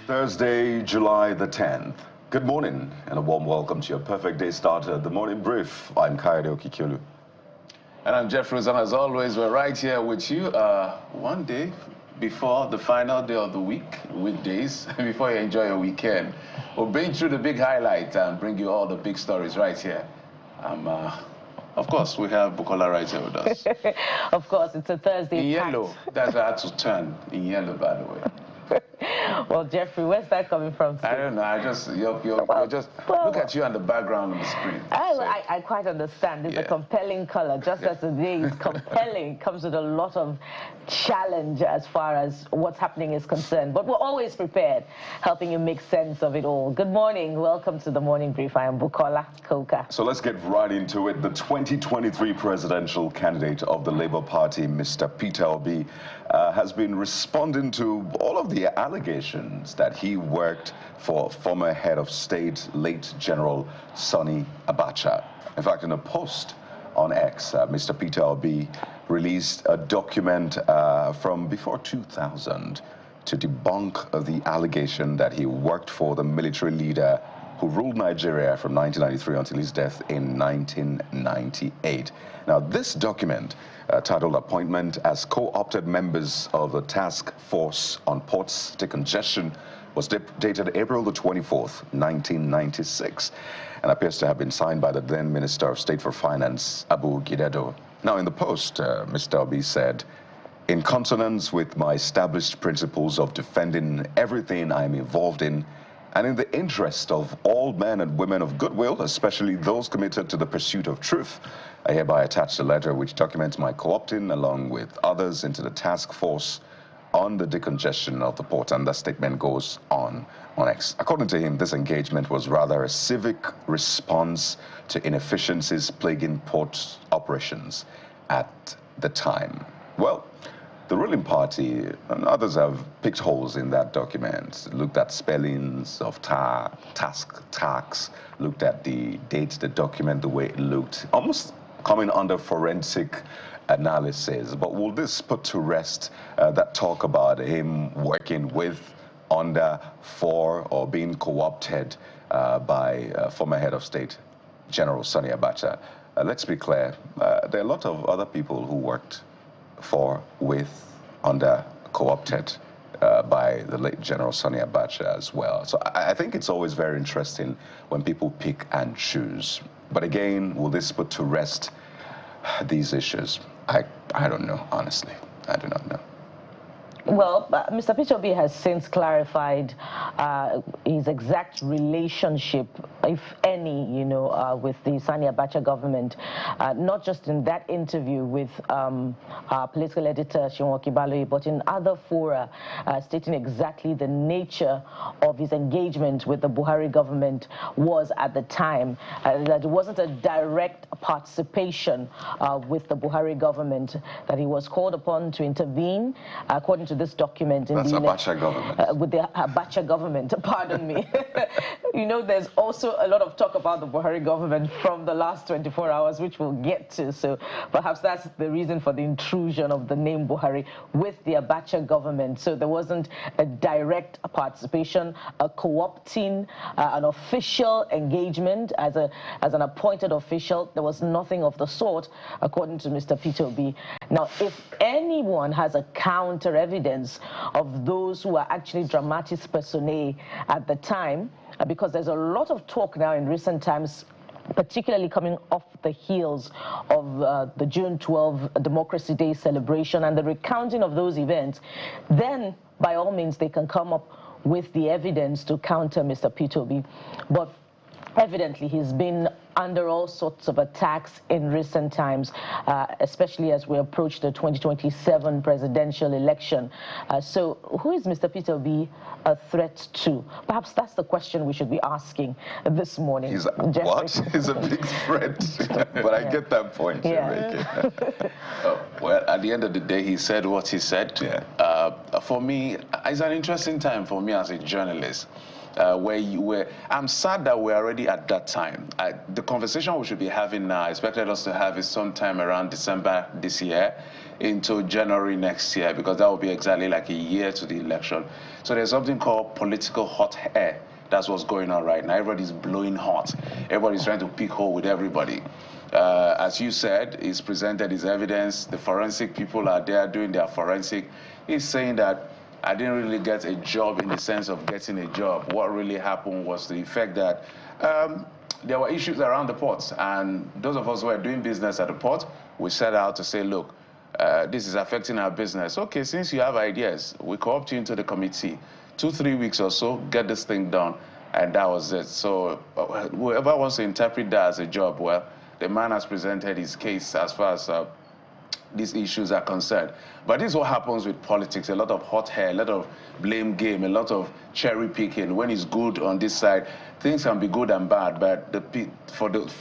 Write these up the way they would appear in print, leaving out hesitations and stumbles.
Thursday, July the 10th. Good morning and a warm welcome to your perfect day starter, the Morning Brief. I'm Kayode Okikiolu. And I'm Jeff Rose, and as always, we're right here with you one day before the final day of the week, weekdays, before you enjoy your weekend. We'll bring through the big highlights and bring you all the big stories right here. Of course, we have Bukola right here with us. Of course, it's a Thursday. In yellow. That's why I had to turn in yellow, by the way. Well, Jeffrey, where's that coming from? I don't know. You're just look at you on the background on the screen. I quite understand. It's a compelling color, just as the day is compelling. Comes with a lot of challenge as far as what's happening is concerned. But we're always prepared, helping you make sense of it all. Good morning. Welcome to the Morning Brief. I am Bukola Koka. So let's get right into it. The 2023 presidential candidate of the Labour Party, Mr. Peter Obi, has been responding to all of the allegations that he worked for former head of state, late General Sani Abacha. In fact, in a post on X, Mr. Peter Obi released a document from before 2000 to debunk the allegation that he worked for the military leader who ruled Nigeria from 1993 until his death in 1998. Now, this document, titled Appointment as Co-opted Members of the Task Force on Ports Decongestion, was dated April the 24th, 1996, and appears to have been signed by the then Minister of State for Finance, Abu Gidedo. Now, in the post, Mr. Obi said, "In consonance with my established principles of defending everything I am involved in, and in the interest of all men and women of goodwill, especially those committed to the pursuit of truth, I hereby attach a letter which documents my co-opting along with others into the task force on the decongestion of the port." And the statement goes on X. According to him, this engagement was rather a civic response to inefficiencies plaguing port operations at the time. Well, the ruling party and others have picked holes in that document, looked at spellings of tax, looked at the dates, the document, the way it looked, almost coming under forensic analysis. But will this put to rest that talk about him working with, under, for, or being co-opted by former head of state, General Sani Abacha? Let's be clear, there are a lot of other people who worked for, with, under, co-opted by the late General Sani Abacha as well. So I think it's always very interesting when people pick and choose. But again, will this put to rest these issues? I don't know, honestly. I do not know. Well, Mr. Peter Obi has since clarified his exact relationship, if any, with the Sani Abacha government, not just in that interview with our political editor, Shinwo Kibaloye, but in other fora, stating exactly the nature of his engagement with the Buhari government was at the time, that it wasn't a direct participation with the Buhari government, that he was called upon to intervene, according to this document. That's Abacha government. With the Abacha government, pardon me. There's also a lot of talk about the Buhari government from the last 24 hours, which we'll get to. So perhaps that's the reason for the intrusion of the name Buhari with the Abacha government. So there wasn't a direct participation, a co-opting, an official engagement as an appointed official. There was nothing of the sort, according to Mr. Peter Obi. Now, if anyone has a counter evidence of those who are actually dramatis personae at the time, because there's a lot of talk now in recent times, particularly coming off the heels of the June 12 Democracy Day celebration and the recounting of those events, then by all means they can come up with the evidence to counter Mr. Peter Obi. But evidently he's been under all sorts of attacks in recent times, especially as we approach the 2027 presidential election. So who is Mr. Peter Obi a threat to? Perhaps that's the question we should be asking this morning. He's He's a big threat. But I get that point you're making. Well, at the end of the day, he said what he said. for me, it's an interesting time for me as a journalist. I'm sad that we're already at that time. The conversation we should be having now, I expected us to have it sometime around December this year into January next year, because that will be exactly like a year to the election. So there's something called political hot air. That's what's going on right now. Everybody's blowing hot. Everybody's trying to pick hole with everybody. As you said, he's presented his evidence. The forensic people are there doing their forensic. He's saying that I didn't really get a job in the sense of getting a job. What really happened was the effect that there were issues around the port, and those of us who are doing business at the port, we set out to say, look, this is affecting our business. Okay, since you have ideas, we co-opt you into the committee. 2-3 weeks or so, get this thing done, and that was it. So whoever wants to interpret that as a job, well, the man has presented his case as far as these issues are concerned. But this is what happens with politics: a lot of hot hair, a lot of blame game, a lot of cherry picking. When it's good on this side, things can be good and bad, but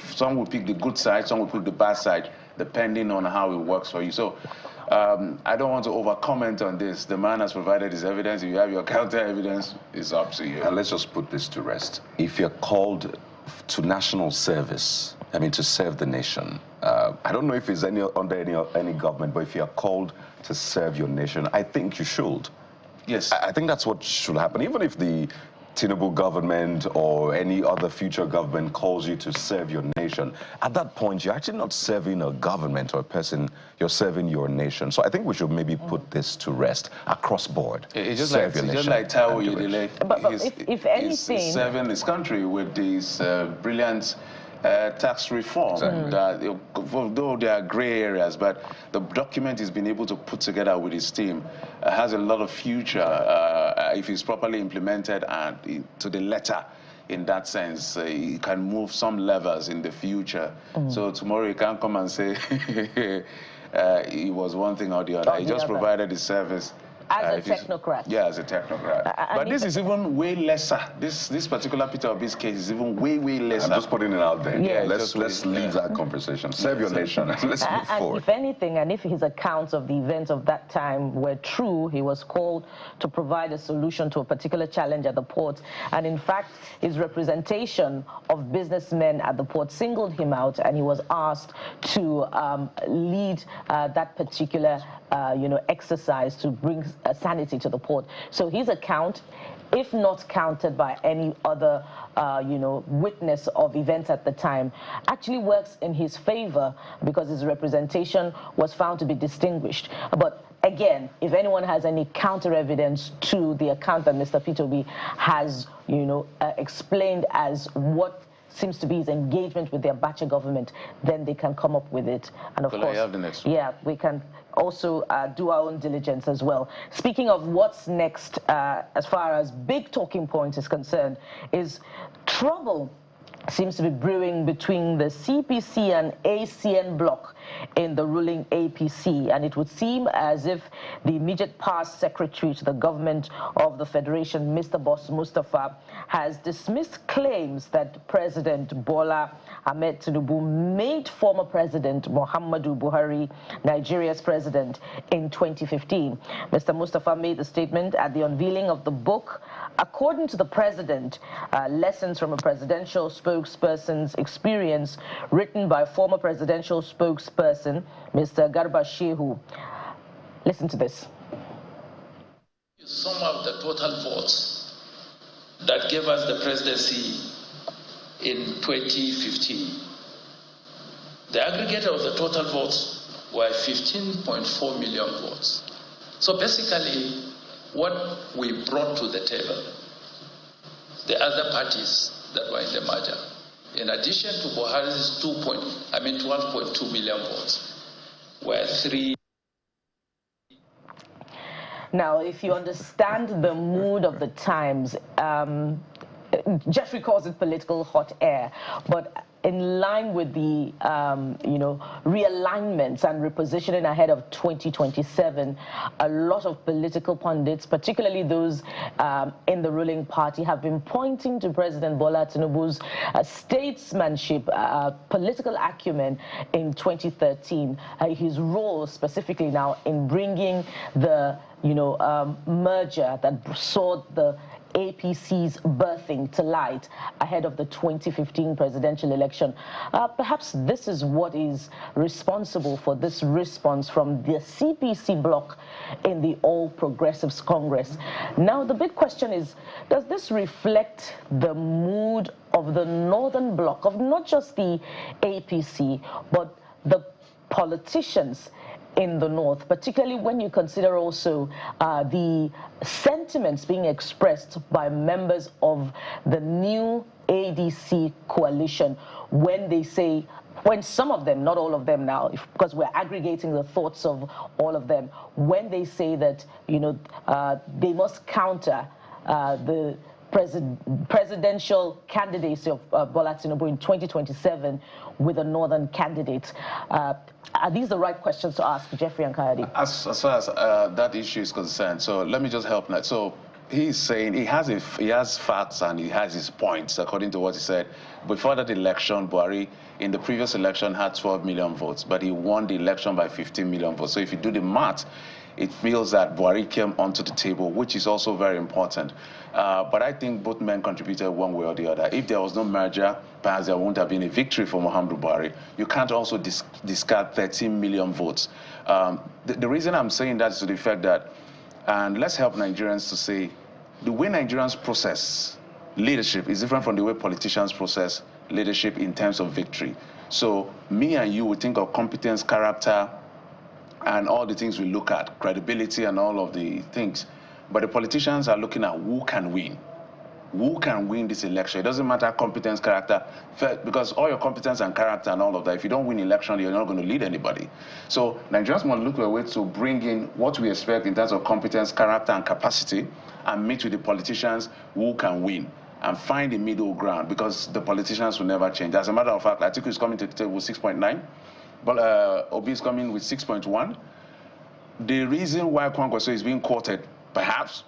some will pick the good side, some will pick the bad side, depending on how it works for you. So I don't want to over-comment on this. The man has provided his evidence. If you have your counter evidence, it's up to you. And let's just put this to rest. If you're called to national service, I mean, to serve the nation, I don't know if it's under any government, but if you're called to serve your nation, I think you should. Yes. I think that's what should happen. Even if the Tinubu government or any other future government calls you to serve your nation, at that point, you're actually not serving a government or a person, you're serving your nation. So I think we should maybe put this to rest across board. It's just like Taiwo Yedele. But if anything, he's serving his country with these brilliant tax reform. Exactly. That, although there are gray areas, but the document he's been able to put together with his team has a lot of future if it's properly implemented and to the letter. In that sense, he can move some levers in the future. So tomorrow he can't come and say he was one thing or the other. He just provided the service. As a technocrat. Yeah, as a technocrat. But this is even way lesser. This particular Peter Obi's case is even way lesser. I'm just putting it out there. Yeah. Let's leave that conversation. Serve your nation. Let's move forward. And if anything, and if his accounts of the events of that time were true, he was called to provide a solution to a particular challenge at the port. And in fact, his representation of businessmen at the port singled him out, and he was asked to lead that particular exercise to bring sanity to the port. So his account, if not counted by any other witness of events at the time, actually works in his favor because his representation was found to be distinguished. But again, if anyone has any counter evidence to the account that Mr. Peter Obi has explained as what seems to be his engagement with the Abacha government, then they can come up with it. And of course, yeah, we can also do our own diligence as well. Speaking of what's next, as far as big talking points is concerned, is trouble seems to be brewing between the CPC and ACN bloc in the ruling APC, and it would seem as if the immediate past secretary to the government of the federation, Mr. Boss Mustafa, has dismissed claims that President Bola Ahmed Tinubu made former President Muhammadu Buhari Nigeria's president in 2015. Mr. Mustafa made the statement at the unveiling of the book, according to the president, Lessons from a Presidential Spokesperson's Experience, written by former presidential spokesperson, Mr. Garba Shehu. Listen to this. Sum up the total votes that gave us the presidency in 2015. The aggregate of the total votes were 15.4 million votes. So basically, what we brought to the table, the other parties that were in the merger, in addition to Buhari's 12.2 million votes, were 3. Now, if you understand the mood of the times, Jeffrey calls it political hot air, but in line with the realignments and repositioning ahead of 2027, a lot of political pundits, particularly those in the ruling party, have been pointing to President Bola Tinubu's statesmanship, political acumen in 2013, his role specifically now in bringing the merger that saw the APC's birthing to light ahead of the 2015 presidential election. Perhaps this is what is responsible for this response from the CPC bloc in the All Progressives Congress. Now, the big question is, does this reflect the mood of the Northern Bloc, of not just the APC, but the politicians in the North, particularly when you consider also the sentiments being expressed by members of the new ADC coalition when they say, when some of them, not all of them now, because we're aggregating the thoughts of all of them, when they say that, they must counter the presidential candidacy of Bola Tinubu in 2027 with a northern candidate. Are these the right questions to ask, Jeffrey and Kayode? As far as that issue is concerned, so let me just help that. So he's saying he has facts and he has his points, according to what he said. Before that election, Buhari, in the previous election, had 12 million votes, but he won the election by 15 million votes. So if you do the math, it feels that Buhari came onto the table, which is also very important. But I think both men contributed one way or the other. If there was no merger, perhaps there wouldn't have been a victory for Muhammadu Buhari. You can't also discard 13 million votes. The reason I'm saying that is to the fact that, and let's help Nigerians to say, the way Nigerians process leadership is different from the way politicians process leadership in terms of victory. So me and you would think of competence, character, and all the things we look at, credibility and all of the things. But the politicians are looking at who can win. Who can win this election? It doesn't matter competence, character, because all your competence and character and all of that, if you don't win election, you're not going to lead anybody. So Nigerians must look for a way to bring in what we expect in terms of competence, character, and capacity, and meet with the politicians who can win and find a middle ground, because the politicians will never change. As a matter of fact, Atiku is coming to the table with 6.9. But Obi is coming with 6.1. The reason why Kwankwaso is being quoted, perhaps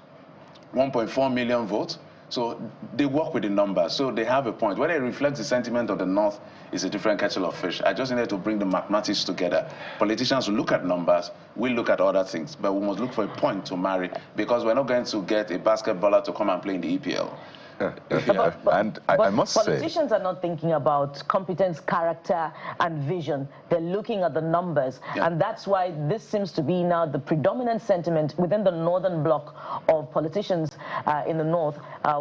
1.4 million votes, so they work with the numbers, so they have a point. Whether it reflects the sentiment of the North is a different kettle of fish. I just needed to bring the mathematics together. Politicians will look at numbers, we look at other things, but we must look for a point to marry, because we're not going to get a basketballer to come and play in the EPL. Yeah. And I must say, politicians are not thinking about competence, character, and vision. They're looking at the numbers, and that's why this seems to be now the predominant sentiment within the Northern Bloc of politicians in the North,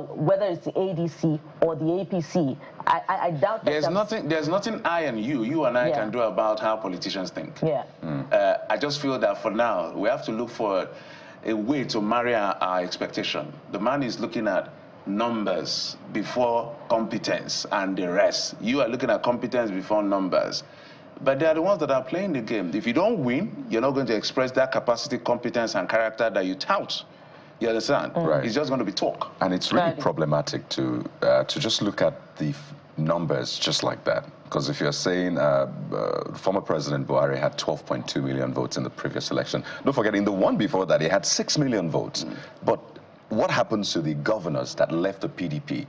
whether it's the ADC or the APC. I doubt that there's nothing I and you and I can do about how politicians think. I just feel that for now we have to look for a way to marry our expectation. The man is looking at numbers before competence and the rest. You are looking at competence before numbers. But they are the ones that are playing the game. If you don't win, you're not going to express that capacity, competence, and character that you tout. You understand? Right. It's just going to be talk. And it's really problematic to just look at the numbers just like that. Because if you're saying former President Buhari had 12.2 million votes in the previous election, don't forget, in the one before that, he had 6 million votes. But what happens to the governors that left the PDP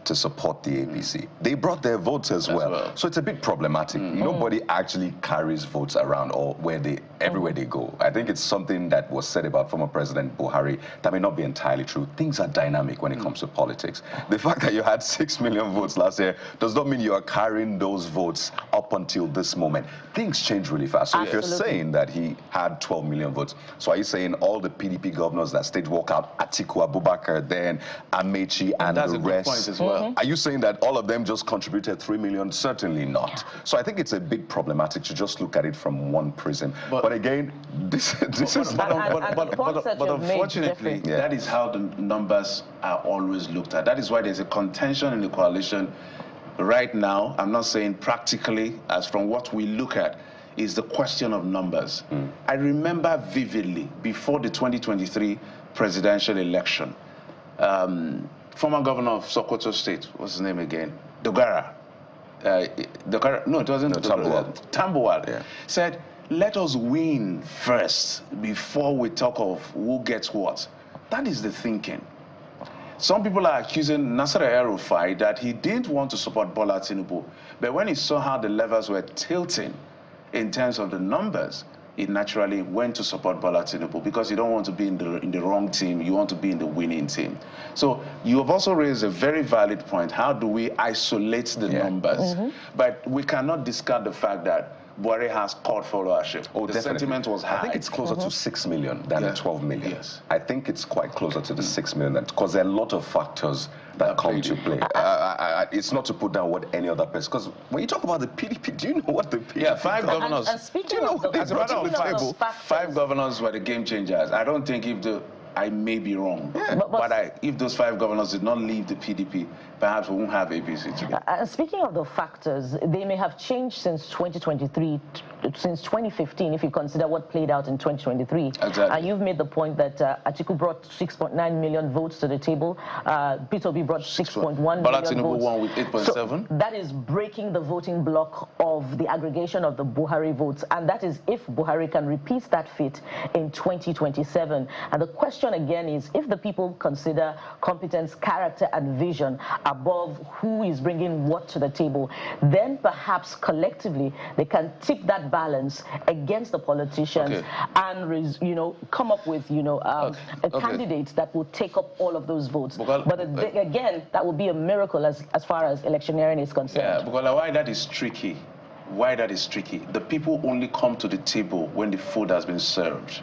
to support the APC? They brought their votes as well. So it's a bit problematic. Nobody actually carries votes around or everywhere they go. I think it's something that was said about former President Buhari that may not be entirely true. Things are dynamic when it comes to politics. The fact that you had 6 million votes last year does not mean you are carrying those votes up until this moment. Things change really fast. So if you're saying that he had 12 million votes, so are you saying all the PDP governors that stayed walk out, Atiku Abubakar, then Amechi, and the rest? Point as well. Are you saying that all of them just contributed 3 million? Certainly not. So I think it's a bit problematic to just look at it from one prism. But again, this is... But unfortunately, that is how the numbers are always looked at. That is why there's a contention in the coalition right now. I'm not saying practically, as from what we look at, is the question of numbers. I remember vividly, before the 2023 presidential election, former governor of Sokoto State, what's his name again? Dogara. No, it wasn't. Tambuwal. Said, let us win first before we talk of who gets what. That is the thinking. Some people are accusing Nasser El-Rufai that he didn't want to support Bola Tinubu, but when he saw how the levels were tilting in terms of the numbers, he naturally went to support Bola Tinubu because you don't want to be in the wrong team, you want to be in the winning team. So you have also raised a very valid point. How do we isolate the numbers? But we cannot discard the fact that Buhari has caught followership. Oh, the definitely. sentiment was high. I think it's closer to 6 million than the 12 million. Yes. I think it's quite closer to the 6 million because there are a lot of factors that come to play. It's not to put down what any other person, because when you talk about the PDP, do you know what the PDP... Yeah, 5 governors. And speaking of the, as a matter of fact, 5 governors were the game changers. I don't think if the... I may be wrong, but if those 5 governors did not leave the PDP, perhaps we won't have APC today. Speaking of the factors, they may have changed since 2023, since 2015, if you consider what played out in 2023. Exactly. And you've made the point that Atiku brought 6.9 million votes to the table. Peter Obi brought 6.1 million votes. Tinubu won with 8.7. So that is breaking the voting block of the aggregation of the Buhari votes. And that is if Buhari can repeat that feat in 2027. And the question again is, if the people consider competence, character, and vision above who is bringing what to the table, then perhaps collectively they can tip that balance against the politicians and, you know, come up with, you know, a candidate that will take up all of those votes. But again, that would be a miracle as far as electioneering is concerned. Yeah, because why that is tricky. Why that is tricky. The people only come to the table when the food has been served.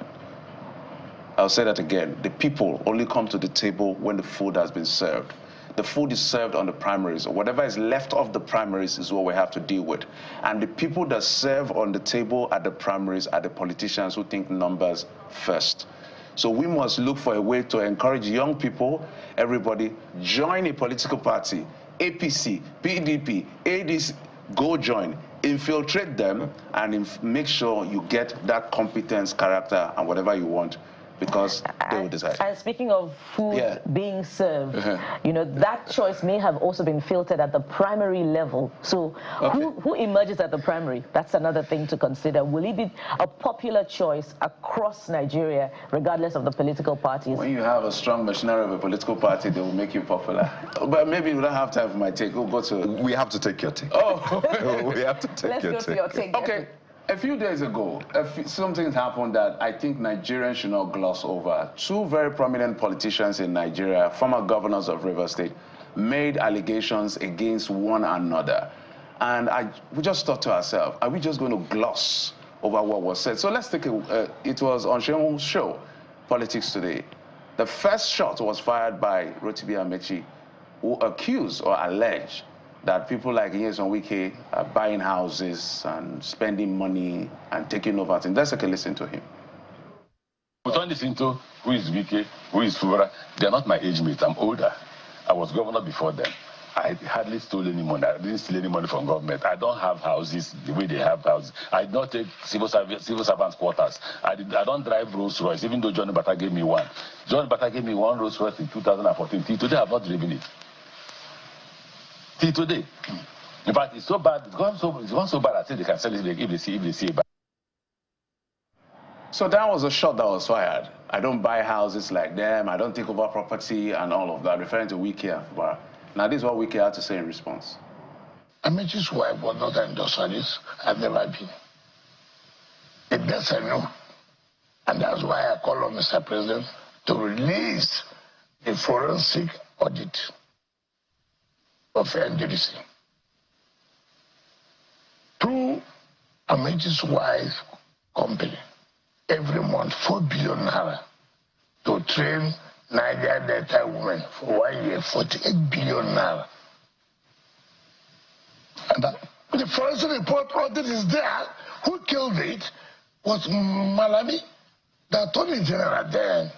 I'll say that again. The people only come to the table when the food has been served. The food is served on the primaries. Whatever is left of the primaries is what we have to deal with. And the people that serve on the table at the primaries are the politicians who think numbers first. So we must look for a way to encourage young people, everybody, join a political party, APC, PDP, ADC, go join, infiltrate them, and make sure you get that competence, character, and whatever you want, because they will decide. And speaking of food being served, you know, that choice may have also been filtered at the primary level. So who emerges at the primary? That's another thing to consider. Will it be a popular choice across Nigeria, regardless of the political parties? When you have a strong machinery of a political party, they will make you popular. But maybe we don't have time for my take. We'll go to... We have to take your take. Oh! We have to take your take. Let's go to your take. Okay. A few days ago, something happened that I think Nigerians should not gloss over. 2 very prominent politicians in Nigeria, former governors of Rivers State, made allegations against one another. And we just thought to ourselves, are we just going to gloss over what was said? So let's take it was on Shemu's show, Politics Today. The first shot was fired by Rotimi Amechi, who accused or alleged that people like Nyesom Wike are buying houses and spending money and taking over things. Let's take a listen to him. We turn this into who is Wike, who is Fubara. They're not my age mates. I'm older. I was governor before them. I hardly stole any money. I didn't steal any money from government. I don't have houses the way they have houses. I did not take civil servants' quarters. I don't drive Rolls Royce, even though Johnny Bata gave me one. Johnny Bata gave me one Rolls Royce in 2014. Till today, I have not driven it. Till today. In fact, it's so bad. It's gone so bad. I think they can sell it if they see it back. So that was a shot that was fired. I don't buy houses like them. I don't take over property and all of that, referring to Wike and Fubara. Now, this is what Wike had to say in response. Amechi's wife was not an industrialist. I've never been. It does I know. And that's why I call on Mr. President to release the forensic audit of NDDC. Through Amechi's wife company, every month 4 billion naira to train Niger Delta women for 1 year, 48 billion naira. And the forensic report audit is there. Who killed it was Malami, the Attorney General then.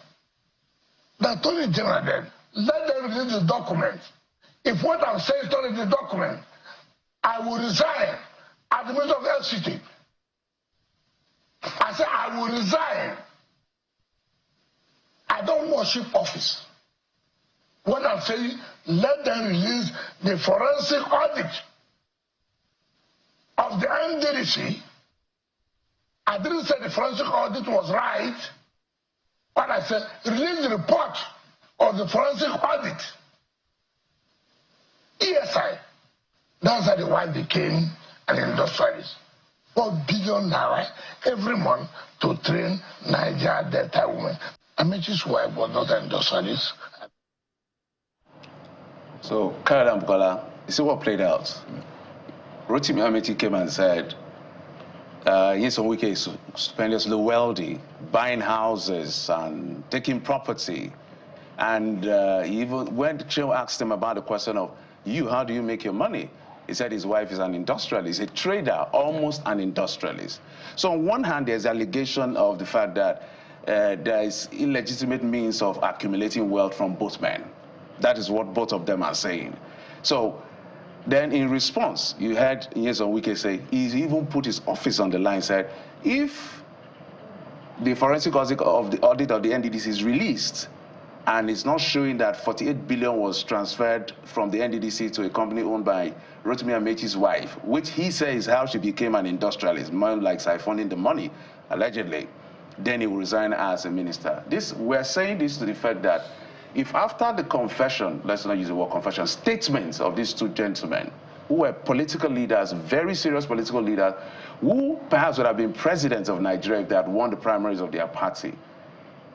The Attorney General then. Let them release the document. If what I'm saying is not in the document, I will resign at the Minister of LCT. I said I will resign. I don't worship office. What I'm saying, let them release the forensic audit of the NDDC. I didn't say the forensic audit was right, but I said release the report of the forensic audit. ESI. That's how the wife became an industrialist. 4 billion naira every month to train Niger Delta women. Amechi's wife was not an industrialist. So, Karadam Bukola, you see what played out? Rotimi Amechi came and said, yes, on weekends, stupendously wealthy, buying houses and taking property. And even when Chill asked him about the question of, how do you make your money? He said his wife is an industrialist, a trader, almost an industrialist. So on one hand, there's allegation of the fact that there is illegitimate means of accumulating wealth from both men. That is what both of them are saying. So then in response, you heard Nyesom Wike say, he even put his office on the line, said, if the forensic audit of the NDDC is released, and it's not showing that 48 billion was transferred from the NDDC to a company owned by Rotimi Amechi's wife, which he says how she became an industrialist, more like siphoning the money, allegedly, then he will resign as a minister. We're saying this to the fact that if after the confession, let's not use the word confession, statements of these two gentlemen, who were political leaders, very serious political leaders, who perhaps would have been presidents of Nigeria if they had won the primaries of their party,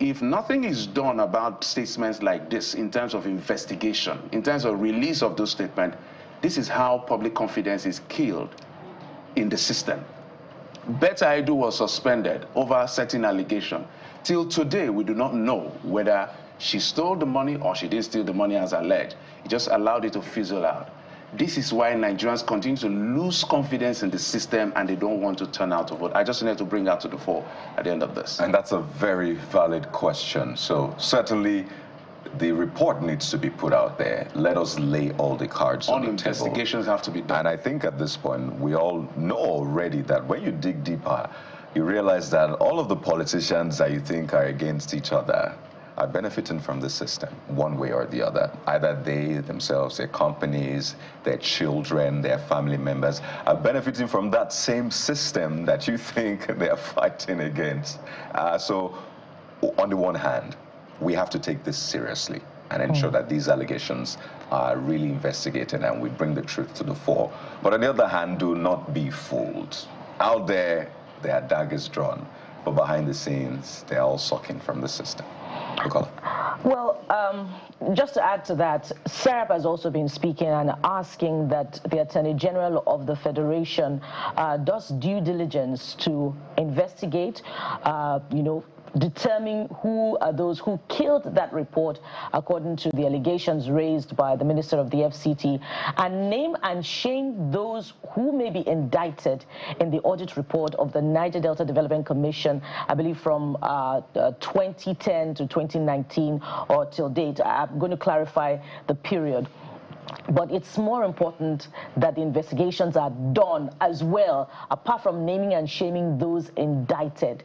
if nothing is done about statements like this in terms of investigation, in terms of release of those statements, this is how public confidence is killed in the system. Betta Edu was suspended over certain allegation. Till today, we do not know whether she stole the money or she didn't steal the money as alleged. He just allowed it to fizzle out. This is why Nigerians continue to lose confidence in the system and they don't want to turn out to vote. I just wanted to bring that to the fore at the end of this. And that's a very valid question. So certainly the report needs to be put out there. Let us lay all the cards on the table. All investigations have to be done. And I think at this point, we all know already that when you dig deeper, you realize that all of the politicians that you think are against each other are benefiting from the system, one way or the other. Either they themselves, their companies, their children, their family members are benefiting from that same system that you think they're fighting against. So on the one hand, we have to take this seriously and ensure that these allegations are really investigated and we bring the truth to the fore. But on the other hand, do not be fooled. Out there are daggers drawn, but behind the scenes, they're all sucking from the system. Well, just to add to that, Serap has also been speaking and asking that the Attorney General of the Federation does due diligence to investigate, determine who are those who killed that report according to the allegations raised by the Minister of the FCT, and name and shame those who may be indicted in the audit report of the Niger Delta Development Commission, I believe from 2010 to 2019 or till date. I'm going to clarify the period. But it's more important that the investigations are done as well, apart from naming and shaming those indicted,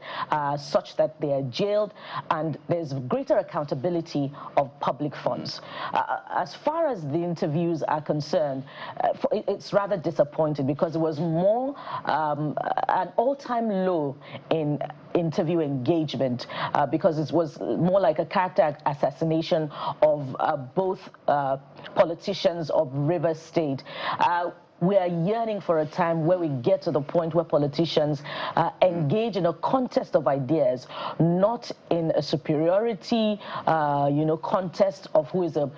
such that they are jailed and there's greater accountability of public funds. As far as the interviews are concerned, it's rather disappointing because it was more an all-time low in interview engagement because it was more like a character assassination of both politicians of Rivers State. We are yearning for a time where we get to the point where politicians engage in a contest of ideas, not in a superiority, contest of who is a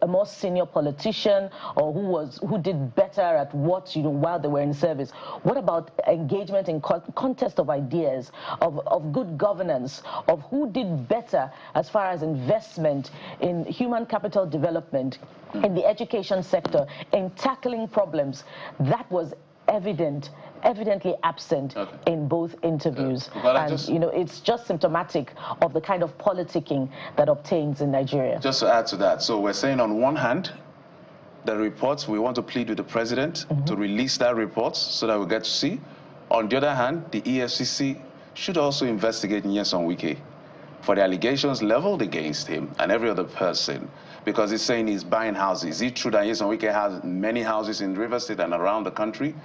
more senior politician or who did better at what, while they were in service. What about engagement in contest of ideas, of good governance, of who did better as far as investment in human capital development, in the education sector, in tackling problems? That was evidently absent in both interviews. It's just symptomatic of the kind of politicking that obtains in Nigeria. Just to add to that, so we're saying on one hand, the reports, we want to plead with the president to release that report so that we get to see. On the other hand, the EFCC should also investigate Nyesom Wike for the allegations leveled against him and every other person, because he's saying he's buying houses. Is it true that Nyesom Wike has many houses in Rivers State and around the country?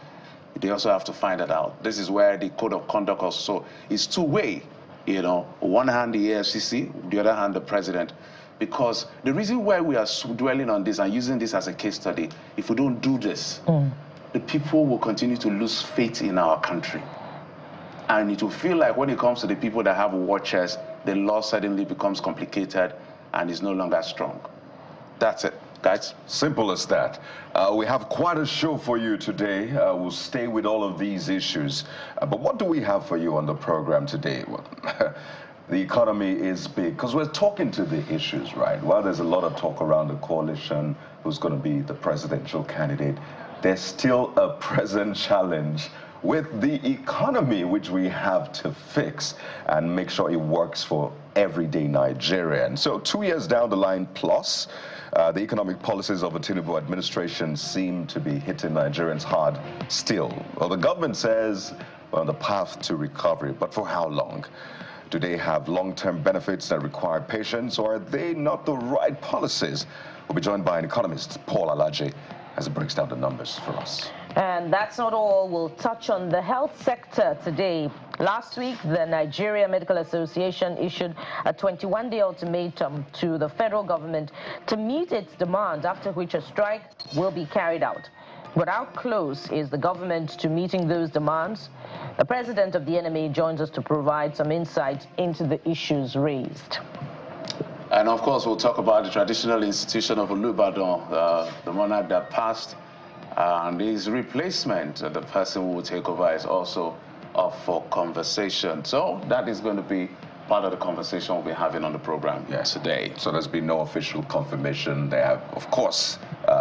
They also have to find that out. This is where the code of conduct also is two-way. One hand the EFCC, the other hand the president. Because the reason why we are dwelling on this and using this as a case study, if we don't do this, the people will continue to lose faith in our country. And it will feel like when it comes to the people that have war chest, the law suddenly becomes complicated and is no longer strong. That's it, guys. Simple as that. We have quite a show for you today. We'll stay with all of these issues. But what do we have for you on the program today? Well, the economy is big, because we're talking to the issues, right? While there's a lot of talk around the coalition, who's going to be the presidential candidate, there's still a present challenge with the economy, which we have to fix and make sure it works for everyday Nigerian. So 2 years down the line plus, the economic policies of the Tinubu administration seem to be hitting Nigerians hard still. Well, the government says we're on the path to recovery, but for how long? Do they have long-term benefits that require patience, or are they not the right policies? We'll be joined by an economist, Paul Alaje, as he breaks down the numbers for us. And that's not all. We'll touch on the health sector today. Last week, the Nigerian Medical Association issued a 21-day ultimatum to the federal government to meet its demand, after which a strike will be carried out. But how close is the government to meeting those demands? The president of the NMA joins us to provide some insight into the issues raised. And of course, we'll talk about the traditional institution of Ultimatum, the monarch that passed, and his replacement, the person who will take over, is also up for conversation. So that is going to be part of the conversation we'll be having on the program today. So there's been no official confirmation. They have, of course,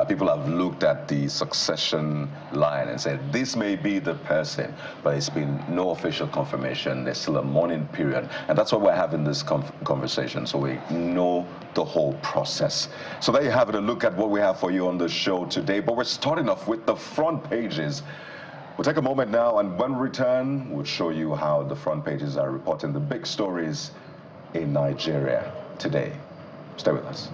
people have looked at the succession line and said, this may be the person, but it's been no official confirmation. There's still a mourning period. And that's why we're having this conversation, so we know the whole process. So there you have it, a look at what we have for you on the show today. But we're starting off with the front pages. We'll take a moment now, and when we return, we'll show you how the front pages are reporting the big stories in Nigeria today. Stay with us.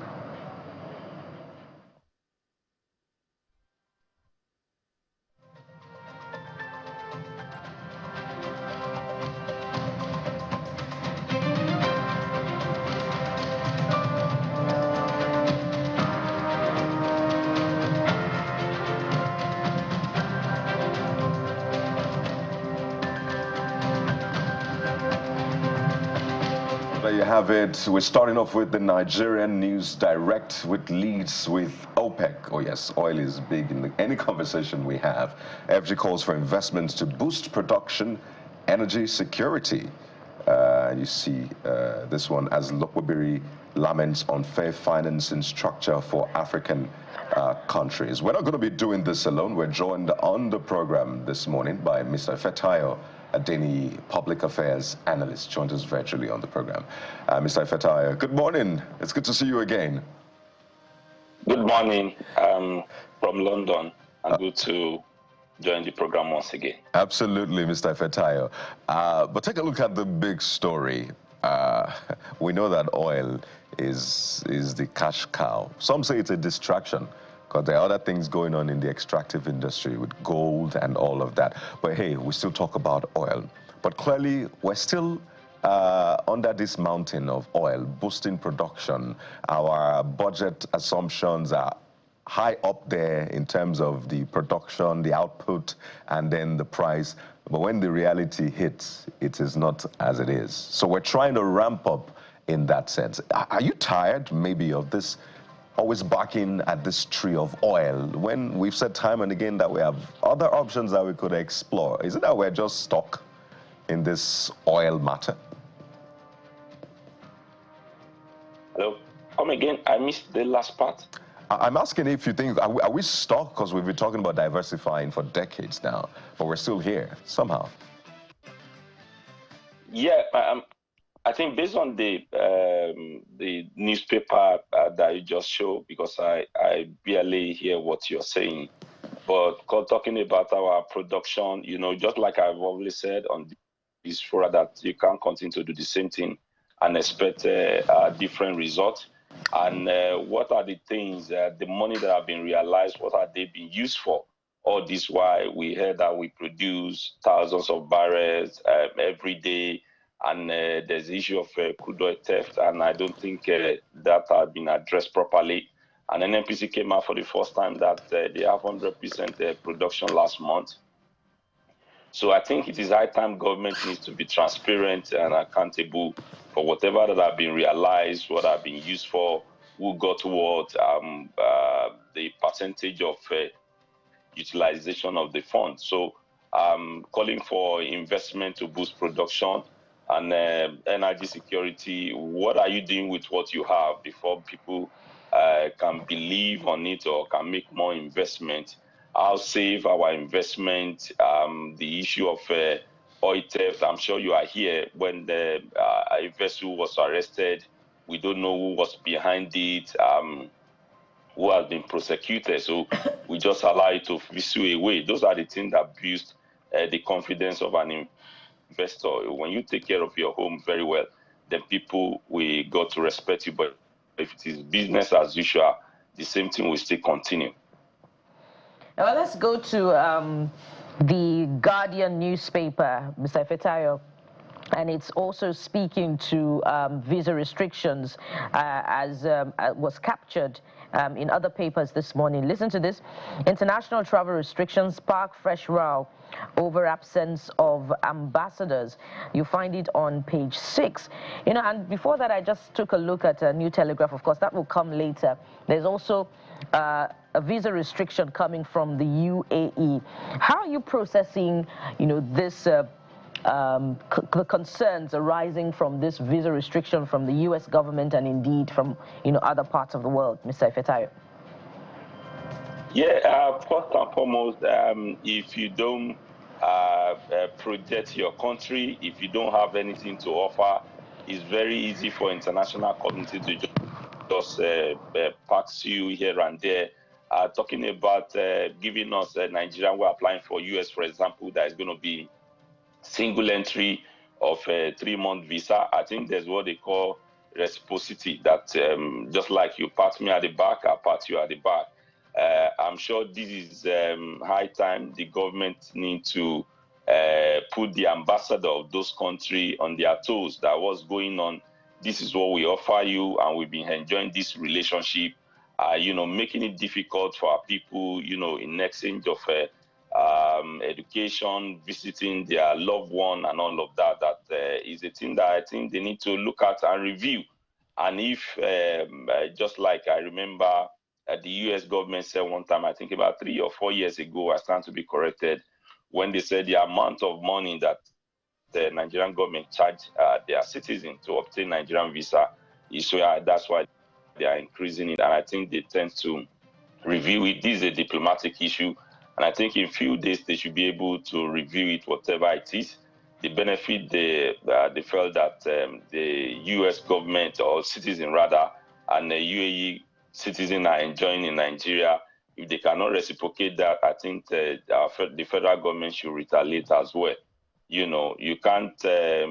There you have it. We're starting off with the Nigerian News Direct, which leads with OPEC. Oh yes, oil is big in any conversation we have. FG calls for investments to boost production, energy security. You see this one as Lokwabiri laments unfair financing structure for African countries. We're not going to be doing this alone. We're joined on the program this morning by Mr. Fetayo Adeni, public affairs analyst, joined us virtually on the program. Mr. Fetayo, good morning. It's good to see you again. Good morning from London, and good to join the program once again. Absolutely, Mr. Fetayo. But take a look at the big story. We know that oil is the cash cow. Some say it's a distraction, because there are other things going on in the extractive industry with gold and all of that. But hey, we still talk about oil. But clearly, we're still under this mountain of oil, boosting production. Our budget assumptions are high up there in terms of the production, the output, and then the price. But when the reality hits, it is not as it is. So we're trying to ramp up in that sense. Are you tired maybe of this always barking at this tree of oil, when we've said time and again that we have other options that we could explore? Is it that we're just stuck in this oil matter? Hello, come again. I missed the last part. I'm asking if you think, are we stuck? Because we've been talking about diversifying for decades now, but we're still here somehow. Yeah, I think based on the newspaper that you just showed, because I barely hear what you're saying, but talking about our production, you know, just like I've always said on this forum, that you can't continue to do the same thing and expect a different result. And what are the things, the money that have been realized, what are they being used for? All this why we heard that we produce thousands of barrels every day, and there's the issue of crude oil theft, and I don't think that has been addressed properly. And NMPC came out for the first time that they have 100% production last month. So I think it is high time government needs to be transparent and accountable for whatever that have been realized, what have been used for, who got what, the percentage of utilization of the fund. So calling for investment to boost production and energy security. What are you doing with what you have before people can believe on it or can make more investment? I'll save our investment. The issue of oil theft, I'm sure you are here when a vessel was arrested. We don't know who was behind it, who has been prosecuted. So we just allow it to whistle away. Those are the things that boost the confidence of an investor. When you take care of your home very well, then people will got to respect you. But if it is business as usual, the same thing will still continue. Now let's go to the Guardian newspaper, Mr. Fetayo, and it's also speaking to visa restrictions as was captured in other papers this morning. Listen to this. International travel restrictions spark fresh row over absence of ambassadors. You find it on page 6. You know, and before that, I just took a look at a New Telegraph. Of course, that will come later. There's also a visa restriction coming from the UAE. How are you processing, you know, this the concerns arising from this visa restriction from the U.S. government and indeed from, you know, other parts of the world, Mr. Fetayo? Yeah, first and foremost, if you don't project your country, if you don't have anything to offer, it's very easy for international community to just pass you here and there. Talking about giving us Nigerian, we're applying for US, for example, that is going to be single entry of a 3-month visa. I think there's what they call reciprocity, that just like you pat me at the back, I pat you at the back. I'm sure this is high time the government need to put the ambassador of those countries on their toes, that what's going on, this is what we offer you, and we've been enjoying this relationship, you know, making it difficult for our people, you know, in exchange of education, visiting their loved one and all of that. That is a thing that I think they need to look at and review. And if, just like I remember the US government said one time, I think about 3 or 4 years ago, I stand to be corrected, when they said the amount of money that the Nigerian government charged their citizens to obtain Nigerian visa, that's why they are increasing it. And I think they tend to review it. This is a diplomatic issue. And I think in a few days, they should be able to review it, whatever it is. The benefit they felt that the US government, or citizen rather, and the UAE citizen are enjoying in Nigeria, if they cannot reciprocate that, I think the federal government should retaliate as well. You know, you can't say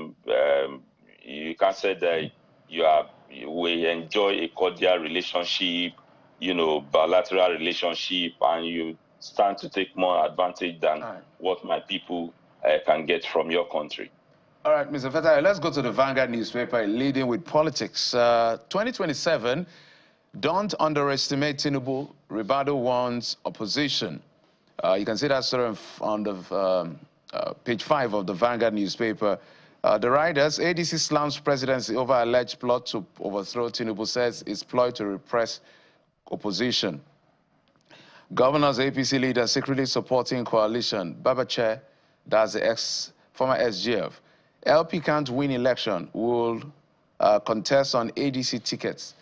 that we enjoy a cordial relationship, you know, bilateral relationship, and you stand to take more advantage than what my people can get from your country. All right, Mr. Fetayo, let's go to the Vanguard newspaper, leading with politics. 2027, don't underestimate Tinubu. Ribado warns opposition. You can see that story on the page 5 of the Vanguard newspaper. The writers, ADC slams presidency over alleged plot to overthrow Tinubu, says it's ploy to repress opposition. Governors, APC leader secretly supporting coalition. Babache, that's the former SGF. LP can't win election, will contest on ADC tickets.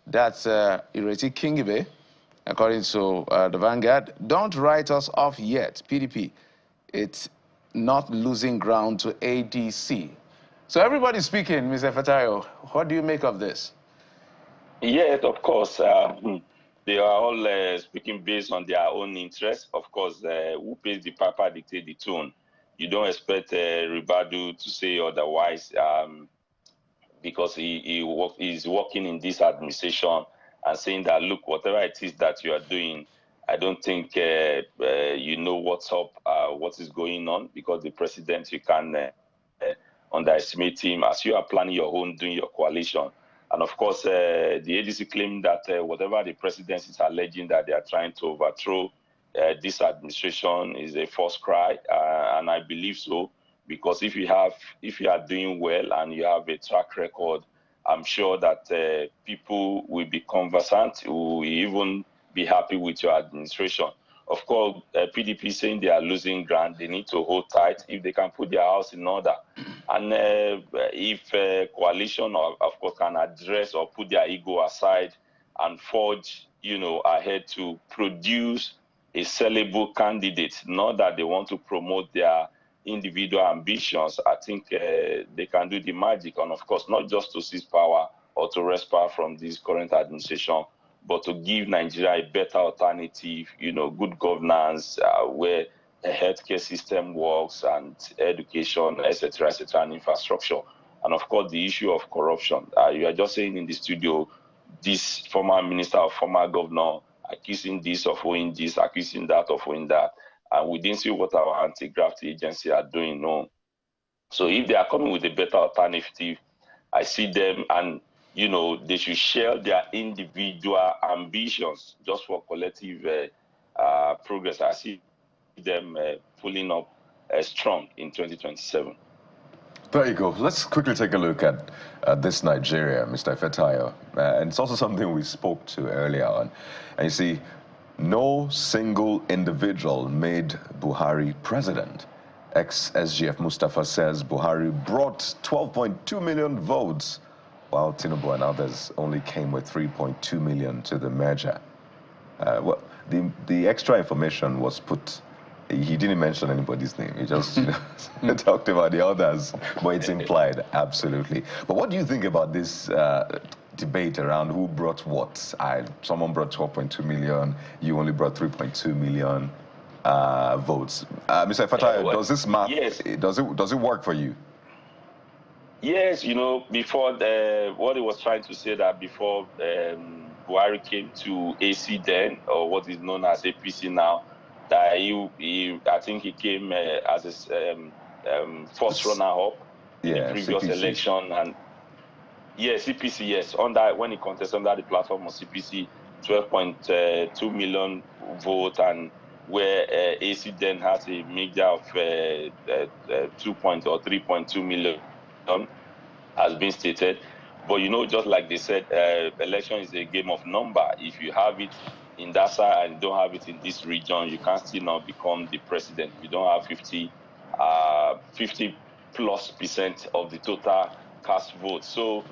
That's Ireti Kingibe, according to the Vanguard. Don't write us off yet, PDP. It's not losing ground to ADC. So everybody's speaking, Mr. Fetayo. What do you make of this? Yes, of course. They are all speaking based on their own interests. Of course, who pays the piper dictate the tune. You don't expect Ribadu to say otherwise, because he's working in this administration and saying that, look, whatever it is that you are doing, I don't think you know what's up, what is going on, because the president, you can underestimate him. As you are planning your own, doing your coalition, And of course, the ADC claimed that whatever the president is alleging that they are trying to overthrow this administration is a false cry, and I believe so, because if you are doing well and you have a track record, I'm sure that people will be conversant, will even be happy with your administration. Of course, PDP saying they are losing ground, they need to hold tight if they can put their house in order. And if coalition, of course, can address or put their ego aside and forge, ahead to produce a sellable candidate, not that they want to promote their individual ambitions, I think they can do the magic. And of course, not just to seize power or to wrest power from this current administration, but to give Nigeria a better alternative, good governance, where a healthcare system works and education, etc., and infrastructure. And of course, the issue of corruption. You are just saying in the studio, this former minister or former governor accusing this of owing this, accusing that of owing that. And we didn't see what our anti-graft agency are doing, no. So if they are coming with a better alternative, I see them, and they should share their individual ambitions just for collective progress. I see them pulling up strong in 2027. There you go. Let's quickly take a look at this Nigeria, Mr. Fetayo. And it's also something we spoke to earlier on. And you see, no single individual made Buhari president. Ex-SGF Mustafa says Buhari brought 12.2 million votes, while Tinubu and others only came with 3.2 million to the merger. Well, the extra information was put. He didn't mention anybody's name. He just talked about the others, but it's implied, absolutely. But what do you think about this debate around who brought what? Someone brought 12.2 million, you only brought 3.2 million votes. Mr. Fatayo, does this math, yes, does it work for you? Yes, before what he was trying to say that before Buhari came to AC then, or what is known as APC now, that I think he came as a first runner-up in the previous CPC. election, and CPC, yes, when he contested under the platform of CPC, 12.2 million vote, and where AC then has a measure of 3.2 million has been stated. But just like they said, election is a game of number. If you have it in that side and don't have it in this region, you can still not become the president. You don't have 50+ % of the total cast vote. So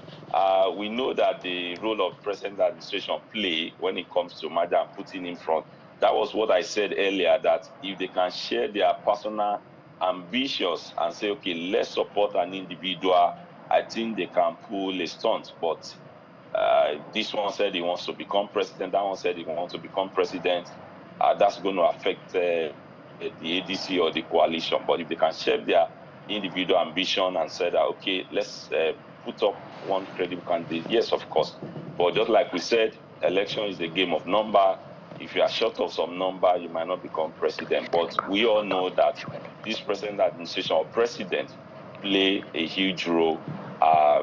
we know that the role of president administration play when it comes to merger and putting in front. That was what I said earlier, that if they can share their personal ambitions and say, okay, let's support an individual, I think they can pull a stunt. But this one said he wants to become president, that one said he wants to become president. That's going to affect the ADC or the coalition. But if they can share their individual ambition and say that, okay, let's put up one credible candidate, yes, of course. But just like we said, election is a game of number. If you are short of some number, you might not become president. But we all know that this present administration or president play a huge role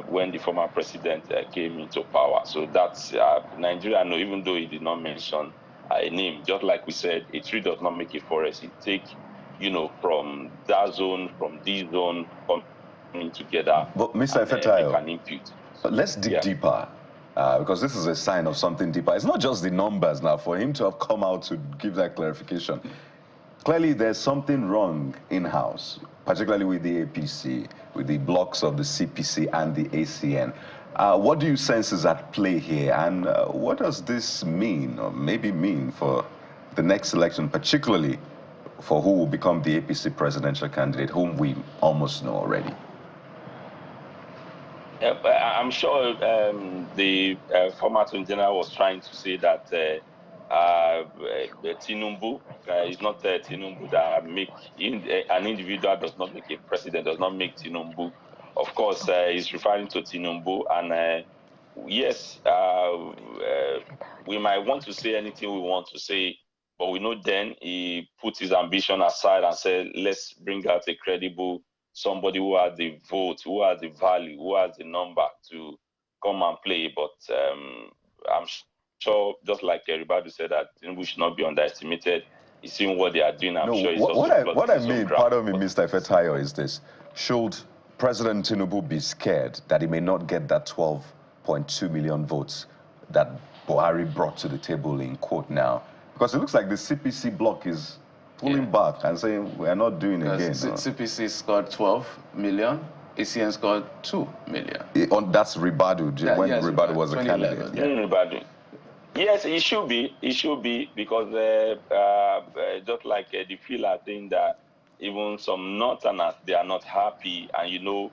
when the former president came into power. So that's Nigeria, no, even though he did not mention a name, just like we said, a tree does not make a forest. It takes, from that zone, from this zone, coming together. But Mr. Fetayo, can impute. But let's dig deeper. Because this is a sign of something deeper. It's not just the numbers now. For him to have come out to give that clarification, clearly there's something wrong in-house, particularly with the APC, with the blocks of the CPC and the ACN. What do you sense is at play here, and what does this mean, or maybe mean, for the next election, particularly for who will become the APC presidential candidate, whom we almost know already? I'm sure the former Attorney General was trying to say that Tinubu is not Tinubu that an individual does not make a president, does not make Tinubu. Of course, he's referring to Tinubu, and yes, we might want to say anything we want to say, but we know then he put his ambition aside and said, let's bring out a credible somebody who has the vote, who has the value, who has the number to come and play. But I'm sure, just like everybody said, that Tinubu should not be underestimated. He's seeing what they are doing. I'm sure he's also what I mean, pardon me, Mr. Fetayo, is this. Should President Tinubu be scared that he may not get that 12.2 million votes that Buhari brought to the table in court now? Because it looks like the CPC bloc is pulling back and saying we are not doing it again. CPC scored 12 million. ACN scored 2 million. That's Ribadu, when yes, Ribadu was a candidate. Yeah. Ribadu. Yes, it should be. It should be, because just like the feel, I think that even some Northerners, they are not happy. And you know,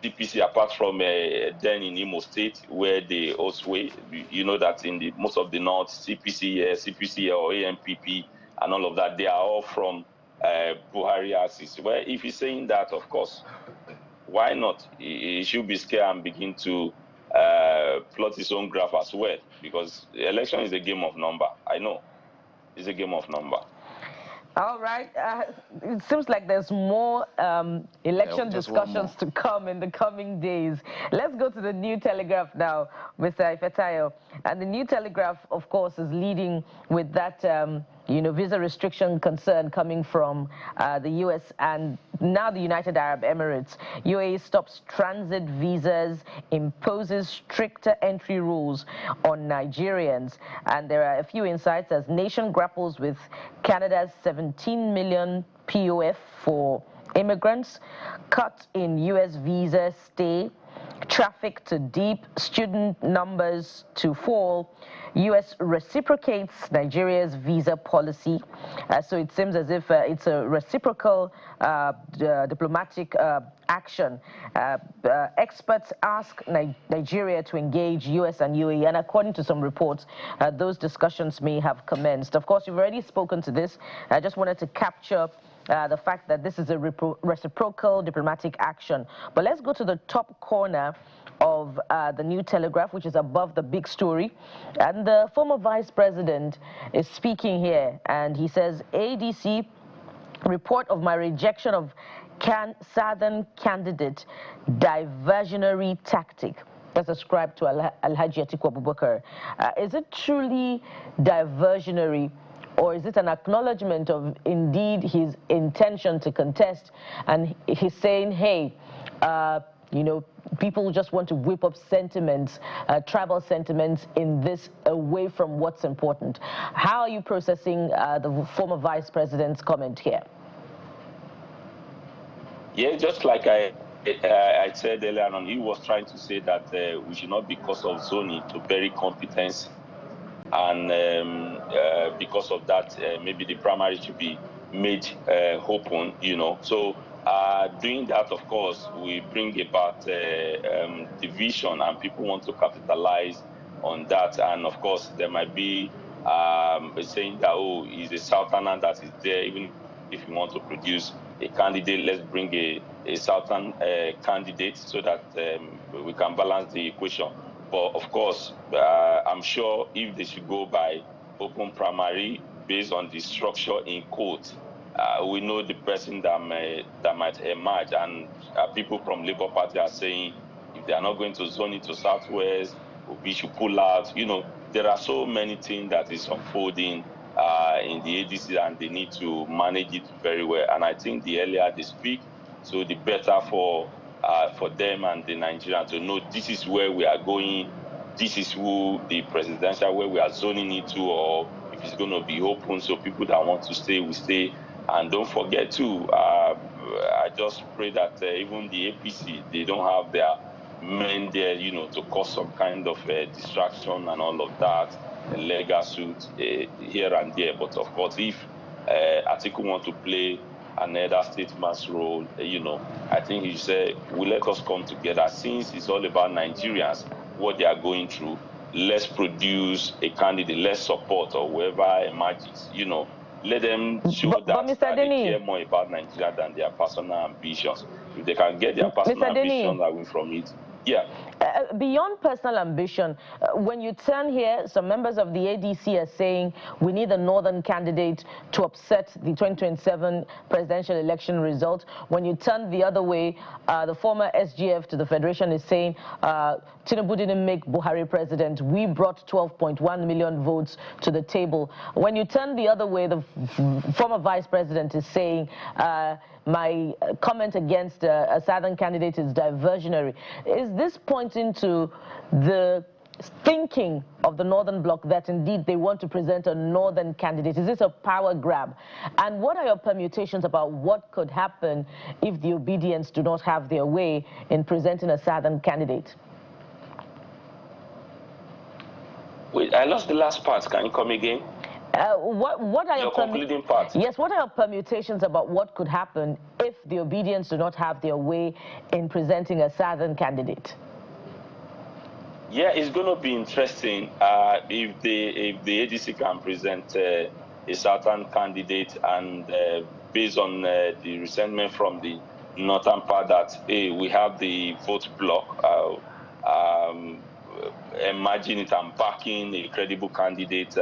CPC, apart from then in Imo State, where they also, you know that in the most of the North, CPC or AMPP and all of that, they are all from Buhari axis. Well, if he's saying that, of course, why not? He should be scared and begin to plot his own graph as well, because the election is a game of number. I know it's a game of number. All right. It seems like there's more election discussions to come in the coming days. Let's go to the New Telegraph now, Mr. Ifetayo. And the New Telegraph, of course, is leading with that visa restriction concern coming from the U.S. and now the United Arab Emirates. UAE stops transit visas, imposes stricter entry rules on Nigerians. And there are a few insights as nation grapples with Canada's 17 million POF for immigrants, cut in U.S. visa stay, traffic to deep, student numbers to fall, U.S. reciprocates Nigeria's visa policy. So it seems as if it's a reciprocal diplomatic action. Experts ask Nigeria to engage U.S. and UAE, and according to some reports, those discussions may have commenced. Of course, you've already spoken to this. I just wanted to capture the fact that this is a reciprocal diplomatic action. But let's go to the top corner of the New Telegraph, which is above the big story. And the former vice president is speaking here, and he says, ADC report of my rejection of Southern candidate diversionary tactic. That's ascribed to Alhaji Atiku Abubakar. Is it truly diversionary, or is it an acknowledgement of indeed his intention to contest? And he's saying, hey, people just want to whip up sentiments, tribal sentiments in this away from what's important. How are you processing the former vice president's comment here? Yeah, just like I said earlier on, he was trying to say that we should not, because of zoning, to bury competence. And because of that, maybe the primary should be made open, So doing that, of course, we bring about division, and people want to capitalize on that. And of course, there might be saying that, oh, he's a Southerner that is there. Even if you want to produce a candidate, let's bring a Southern candidate so that we can balance the equation. But of course, I'm sure if they should go by open primary based on the structure in court, we know the person that might emerge. And people from Labour Party are saying if they are not going to zone it to Southwest, we should pull out. There are so many things that is unfolding in the ADC, and they need to manage it very well. And I think the earlier they speak, so the better for them and the Nigerians to know this is where we are going, this is who the presidential, where we are zoning it to, or if it's going to be open so people that want to stay will stay. And don't forget too, I just pray that even the APC, they don't have their men there, to cause some kind of distraction and all of that, a legal suit here and there. But of course, if Atiku want to play another statesman's role, I think he said, let us come together. Since it's all about Nigerians, what they are going through, let's produce a candidate, let's support or whoever emerges, let them show that they care more about Nigeria than their personal ambitions. If they can get their personal ambitions away from it, Yeah. Beyond personal ambition, when you turn here, some members of the ADC are saying we need a northern candidate to upset the 2027 presidential election result. When you turn the other way, the former SGF to the Federation is saying Tinubu didn't make Buhari president. We brought 12.1 million votes to the table. When you turn the other way, the former vice president is saying my comment against a southern candidate is diversionary. Is this pointing to the thinking of the northern bloc that indeed they want to present a northern candidate? Is this a power grab? And what are your permutations about what could happen if the obedience do not have their way in presenting a southern candidate? Wait, I lost the last part. Can you come again? What are your concluding part? Yes, what are your permutations about what could happen if the obedience do not have their way in presenting a southern candidate? Yeah, it's going to be interesting if the ADC can present a southern candidate, and based on the resentment from the northern part that, hey, we have the vote block, imagine it and backing a credible candidate,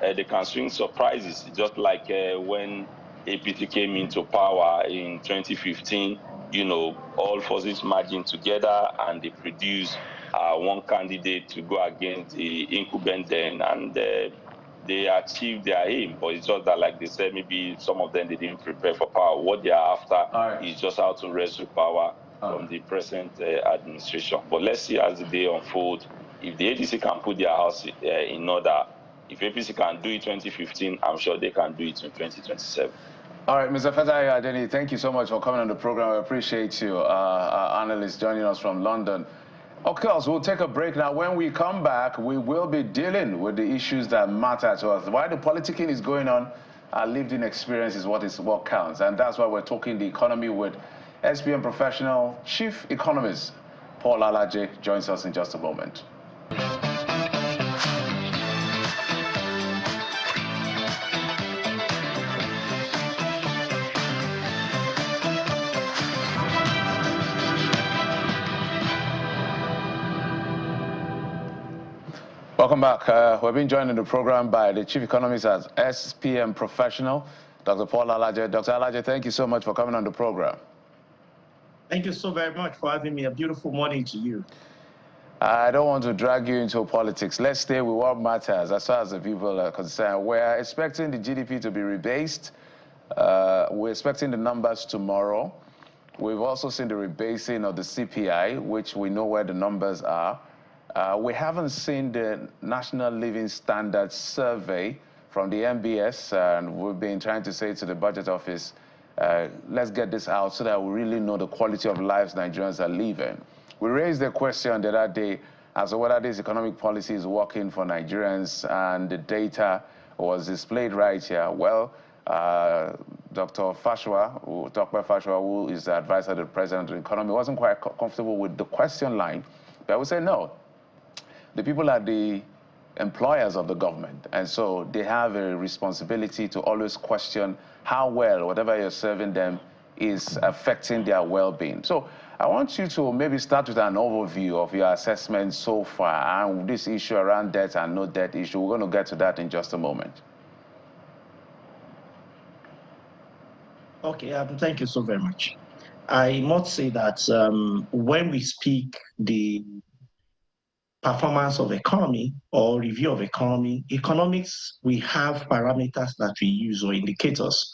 they can swing surprises, just like when APT came into power in 2015, you know, all forces merging together and they produced one candidate to go against the incumbent then, and they achieved their aim. But it's just that, like they said, maybe some of them, they didn't prepare for power. What they are after is just how to wrestle power from the present administration. But let's see as the day unfolds. If the ADC can put their house in order, if APC can do it 2015, I'm sure they can do it in 2027. All right, Mr. Fatai Adeni, thank you so much for coming on the program. I appreciate you, our analyst joining us from London. Of course, we'll take a break now. When we come back, we will be dealing with the issues that matter to us. While the politicking is going on, our lived-in experience is what counts. And that's why we're talking the economy with SPM Professional Chief Economist Paul Alaje joins us in just a moment. Welcome back. We've been joined in the program by the Chief Economist at SPM Professional, Dr. Paul Alaje. Dr. Alaje, thank you so much for coming on the program. Thank you so very much for having me. A beautiful morning to you. I don't want to drag you into politics. Let's stay with what matters as far as the people are concerned. We're expecting the GDP to be rebased. We're expecting the numbers tomorrow. We've also seen the rebasing of the CPI, which we know where the numbers are. We haven't seen the National Living Standards Survey from the MBS, and we've been trying to say to the Budget Office, let's get this out so that we really know the quality of lives Nigerians are living. We raised the question the other day as to whether this economic policy is working for Nigerians, and the data was displayed right here. Well, Dr. Fashwa, who is the advisor to the President of the Economy, wasn't quite comfortable with the question line, but I would say no. The people are the employers of the government, and so they have a responsibility to always question how well whatever you're serving them is affecting their well-being. So I want you to maybe start with an overview of your assessment so far and this issue around debt and no debt issue. We're going to get to that in just a moment. Okay, thank you so very much. I must say that when we speak the performance of economy or review of economy, economics, we have parameters that we use or indicators.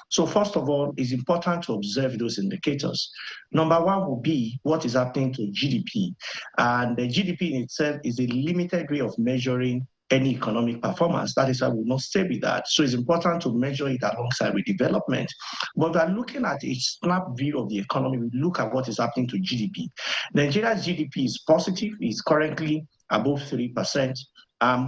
So first of all, it's important to observe those indicators. Number one will be what is happening to GDP. And the GDP in itself is a limited way of measuring any economic performance. That is why we will not stay with that. So it's important to measure it alongside with development. But we are looking at a snap view of the economy. We look at what is happening to GDP. Nigeria's GDP is positive, is currently above 3%.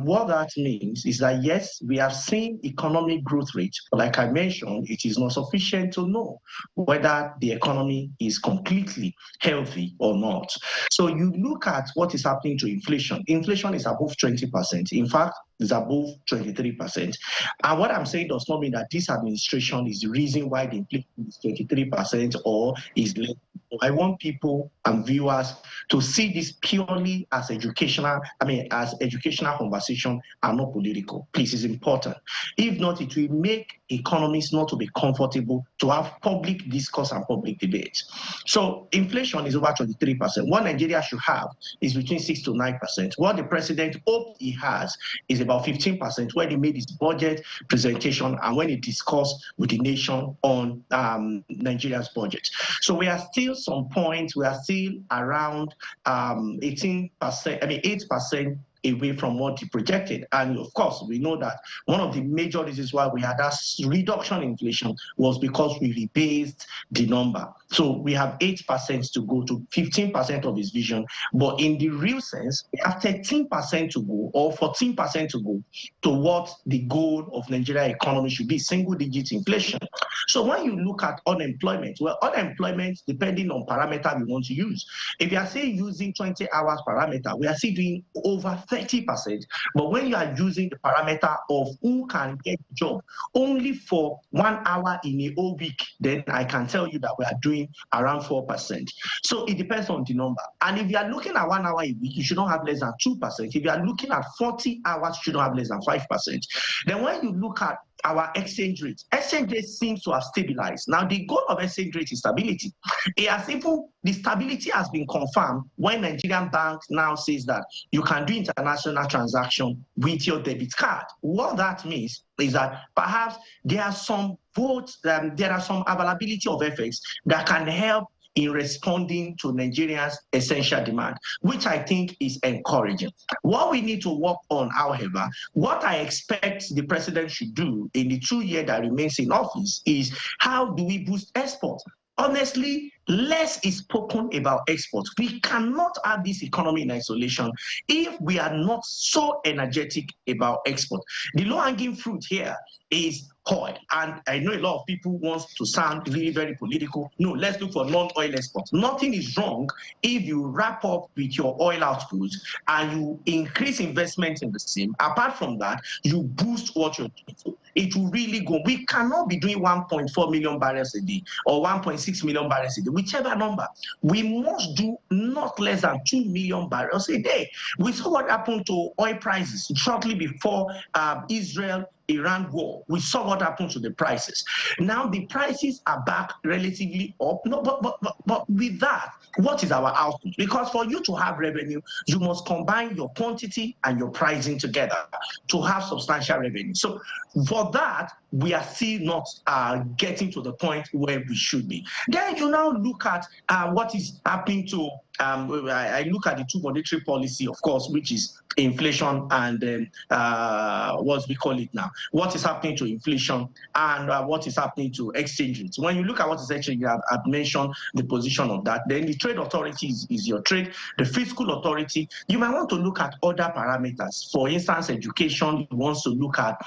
What that means is that, yes, we have seen economic growth rate, but like I mentioned, it is not sufficient to know whether the economy is completely healthy or not. So you look at what is happening to inflation. Inflation is above 20%. In fact, it's above 23%. And what I'm saying does not mean that this administration is the reason why the inflation is 23% or is less I want people and viewers to see this purely as educational, as educational conversation and not political. Please, it's important. If not, it will make economists not to be comfortable to have public discourse and public debate. So inflation is over 23%. What Nigeria should have is between 6 to 9%. What the president hoped he has is about 15% when he made his budget presentation and when he discussed with the nation on Nigeria's budget. So we are still some points, we are still around 8% away from what he projected. And of course, we know that one of the major reasons why we had that reduction in inflation was because we rebased the number. So we have 8% to go to 15% of his vision. But in the real sense, we have 13% to go or 14% to go to what the goal of Nigerian economy should be, single-digit inflation. So when you look at unemployment, well, unemployment, depending on parameter we want to use. If you are still using 20 hours parameter, we are still doing over 30%. But when you are using the parameter of who can get a job only for 1 hour in a whole week, then I can tell you that we are doing around 4%. So it depends on the number. And if you are looking at 1 hour a week, you should not have less than 2%. If you are looking at 40 hours, you should not have less than 5%. Then when you look at our exchange rate seems to have stabilized. Now, the goal of exchange rate is stability. The stability has been confirmed when Nigerian bank now says that you can do international transaction with your debit card. What that means is that perhaps there are some there are some availability of FX that can help in responding to Nigeria's essential demand, which I think is encouraging. What we need to work on, however, what I expect the president should do in the 2 years that remains in office is how do we boost export? Honestly, less is spoken about exports. We cannot have this economy in isolation if we are not so energetic about export. The low-hanging fruit here is oil. And I know a lot of people want to sound really very political. No, let's look for non-oil exports. Nothing is wrong if you wrap up with your oil output and you increase investment in the same. Apart from that, you boost what you're doing. So it will really go. We cannot be doing 1.4 million barrels a day or 1.6 million barrels a day, whichever number. We must do not less than 2 million barrels a day. We saw what happened to oil prices shortly before Israel-Iran war. We saw what happened to the prices. Now the prices are back relatively up. No, but with that, what is our output? Because for you to have revenue, you must combine your quantity and your pricing together to have substantial revenue. So for that, we are still not getting to the point where we should be. Then you now look at what is happening to, I look at the two monetary policy, of course, which is inflation and what we call it now. What is happening to inflation and what is happening to exchange rates. When you look at what is exchange rate, I've mentioned the position of that. Then the trade authority is your trade. The fiscal authority, you might want to look at other parameters. For instance, education, you want to look at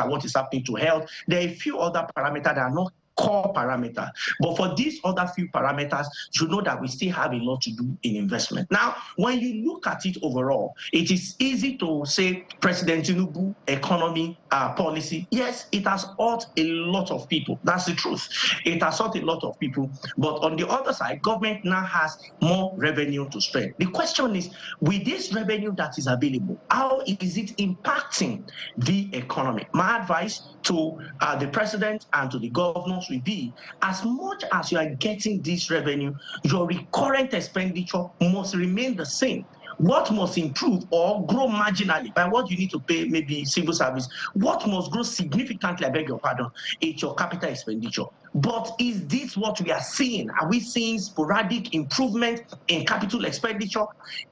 what is happening to health. There are a few other parameters that are not core parameter. But for these other few parameters, you know that we still have a lot to do in investment. Now, when you look at it overall, it is easy to say President Tinubu economy policy. Yes, it has hurt a lot of people. That's the truth. It has hurt a lot of people. But on the other side, government now has more revenue to spend. The question is, with this revenue that is available, how is it impacting the economy? My advice to the president and to the governors will be, as much as you are getting this revenue, your recurrent expenditure must remain the same. What must improve or grow marginally by what you need to pay, maybe civil service, what must grow significantly, I beg your pardon, is your capital expenditure. But is this what we are seeing? Are we seeing sporadic improvement in capital expenditure?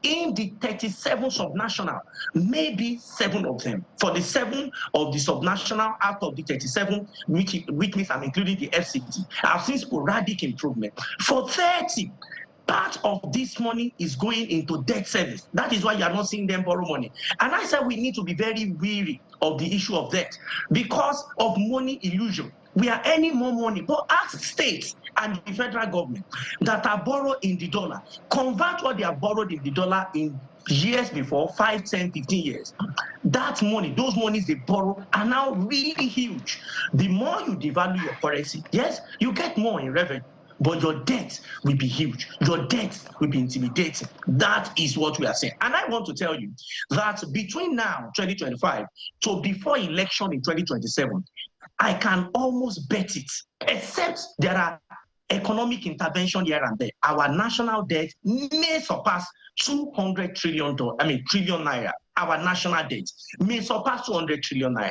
In the 37 subnational, maybe 7 of them. For the 7 of the subnational out of the 37, which means I'm including the FCT, I've seen sporadic improvement. For 30, part of this money is going into debt service. That is why you are not seeing them borrow money. And I said we need to be very wary of the issue of debt because of money illusion. We are earning more money, but ask states and the federal government that are borrowed in the dollar, convert what they have borrowed in the dollar in years before, 5, 10, 15 years. That money, those monies they borrow are now really huge. The more you devalue your currency, yes, you get more in revenue. but your debt will be huge. Your debt will be intimidating. That is what we are saying. And I want to tell you that between now, 2025, to before election in 2027, I can almost bet it, except there are economic intervention here and there, our national debt may surpass 200 trillion naira. Our national debt may surpass 200 trillion naira.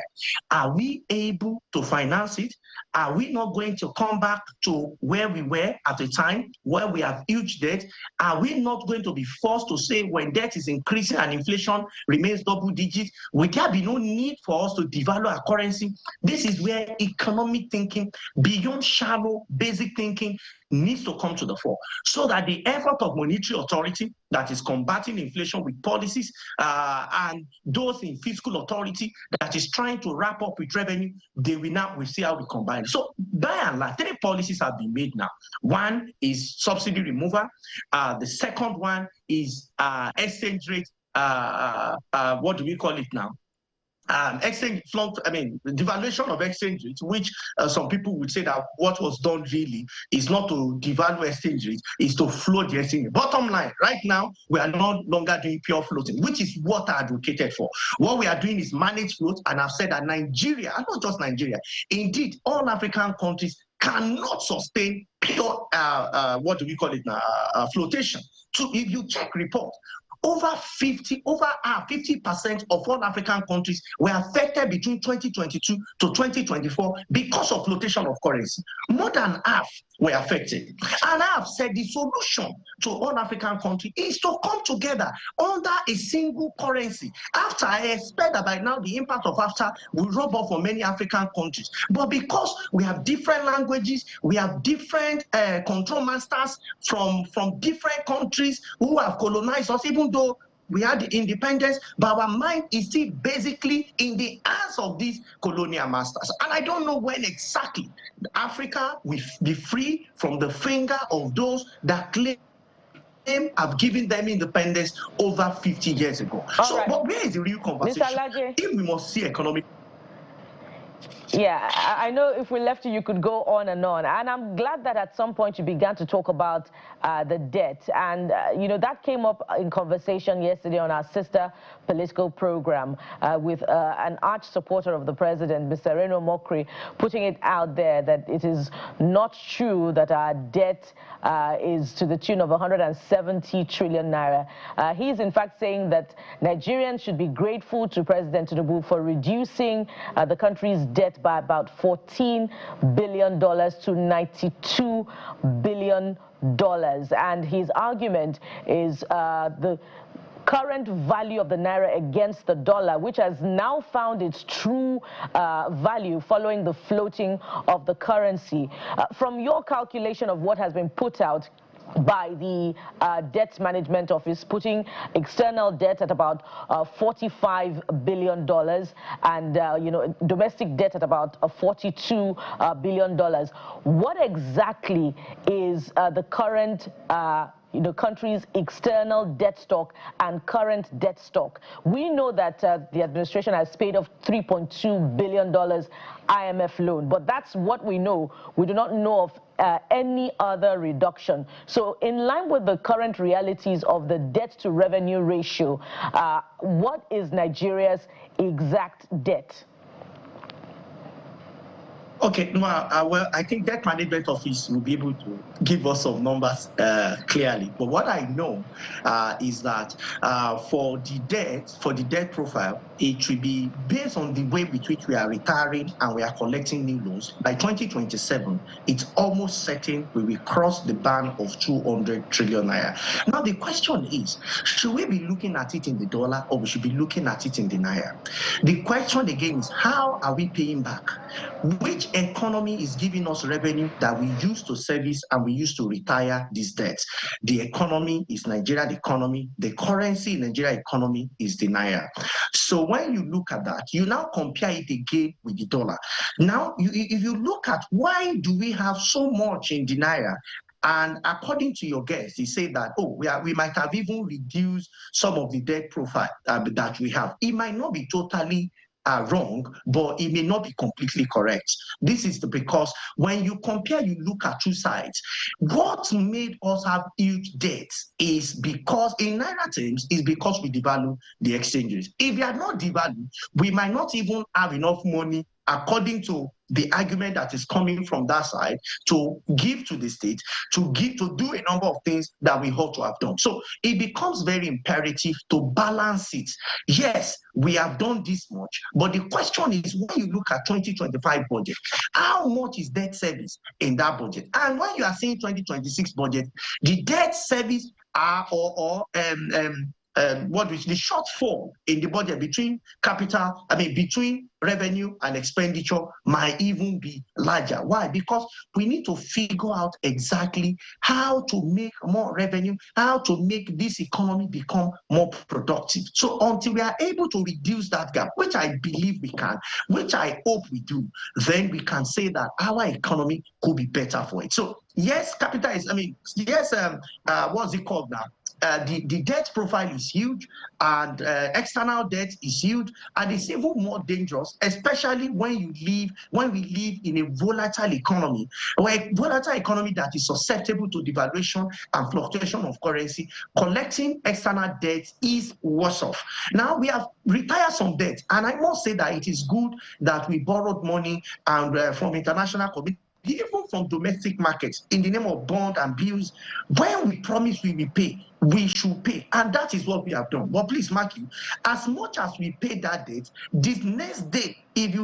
Are we able to finance it? Are we not going to come back to where we were at the time, where we have huge debt? Are we not going to be forced to say when debt is increasing and inflation remains double digits, will there be no need for us to devalue our currency? This is where economic thinking, beyond shallow, basic thinking, needs to come to the fore, so that the effort of monetary authority that is combating inflation with policies and those in fiscal authority that is trying to wrap up with revenue, we see how we combine. So by and large, 3 policies have been made now. One is subsidy removal. The second one is exchange rate. What do we call it now? Devaluation of exchange rate, which some people would say that what was done really is not to devalue exchange rate, is to float the exchange rate. Bottom line, right now, we are no longer doing pure floating, which is what I advocated for. What we are doing is managed float, and I've said that Nigeria, and not just Nigeria, indeed, all African countries cannot sustain pure, flotation. So if you check report, over 50% of all African countries were affected between 2022 to 2024 because of flotation of currency. More than half were affected. And I have said the solution to all African countries is to come together under a single currency. After, I expect that by now the impact of after will rub off on many African countries. But because we have different languages, we have different control masters from different countries who have colonized us, even though we had the independence, but our mind is still basically in the hands of these colonial masters. And I don't know when exactly Africa will be free from the finger of those that claim have given them independence over 50 years ago. Right. But where is the real conversation? If we must see economic... Yeah, I know if we left you could go on. And I'm glad that at some point you began to talk about the debt. And, that came up in conversation yesterday on our sister political program with an arch supporter of the president, Mr. Reno Mokri, putting it out there that it is not true that our debt is to the tune of 170 trillion naira. He's in fact saying that Nigerians should be grateful to President Tinubu for reducing the country's debt by about $14 billion to $92 billion. And his argument is the current value of the naira against the dollar, which has now found its true value following the floating of the currency. From your calculation of what has been put out by the debt management office, putting external debt at about $45 billion and domestic debt at about $42 billion. What exactly is the current the country's external debt stock and current debt stock? We know that the administration has paid off $3.2 billion IMF loan, but that's what we know. We do not know of any other reduction. So in line with the current realities of the debt to revenue ratio, what is Nigeria's exact debt? Okay, well, I think Debt Management Office will be able to give us some numbers clearly. But what I know is that for the debt profile, it will be based on the way with which we are retiring and we are collecting new loans. By 2027, it's almost certain we will cross the band of 200 trillion naira. Now, the question is, should we be looking at it in the dollar or we should be looking at it in the naira? The question again is, how are we paying back? Which economy is giving us revenue that we use to service and we use to retire these debts? The economy is Nigerian economy. The currency in Nigerian economy is the naira. So when you look at that, you now compare it again with the dollar. Now, if you look at why do we have so much in the naira, and according to your guests, they say that, oh, we might have even reduced some of the debt profile that we have. It might not be totally are wrong, but it may not be completely correct. This is because when you compare, you look at two sides. What made us have huge debts is because, in Naira terms, is because we devalue the exchanges. If we are not devalued, we might not even have enough money, according to the argument that is coming from that side, to give to the state, to do a number of things that we ought to have done. So it becomes very imperative to balance it. Yes, we have done this much, but the question is, when you look at 2025 budget, how much is debt service in that budget? And when you are seeing 2026 budget, the debt service are the shortfall in the budget between between revenue and expenditure might even be larger. Why? Because we need to figure out exactly how to make more revenue, how to make this economy become more productive. So until we are able to reduce that gap, which I believe we can, which I hope we do, then we can say that our economy could be better for it. So yes, capital is, what's it called now? The debt profile is huge, and external debt is huge, and it's even more dangerous, especially when we live in a volatile economy, that is susceptible to devaluation and fluctuation of currency. Collecting external debt is worse off. Now we have retired some debt, and I must say that it is good that we borrowed money and from international community, even from domestic markets, in the name of bond and bills. When we promise we will pay, we should pay, and that is what we have done. But please mark you, as much as we pay that debt, this next day, if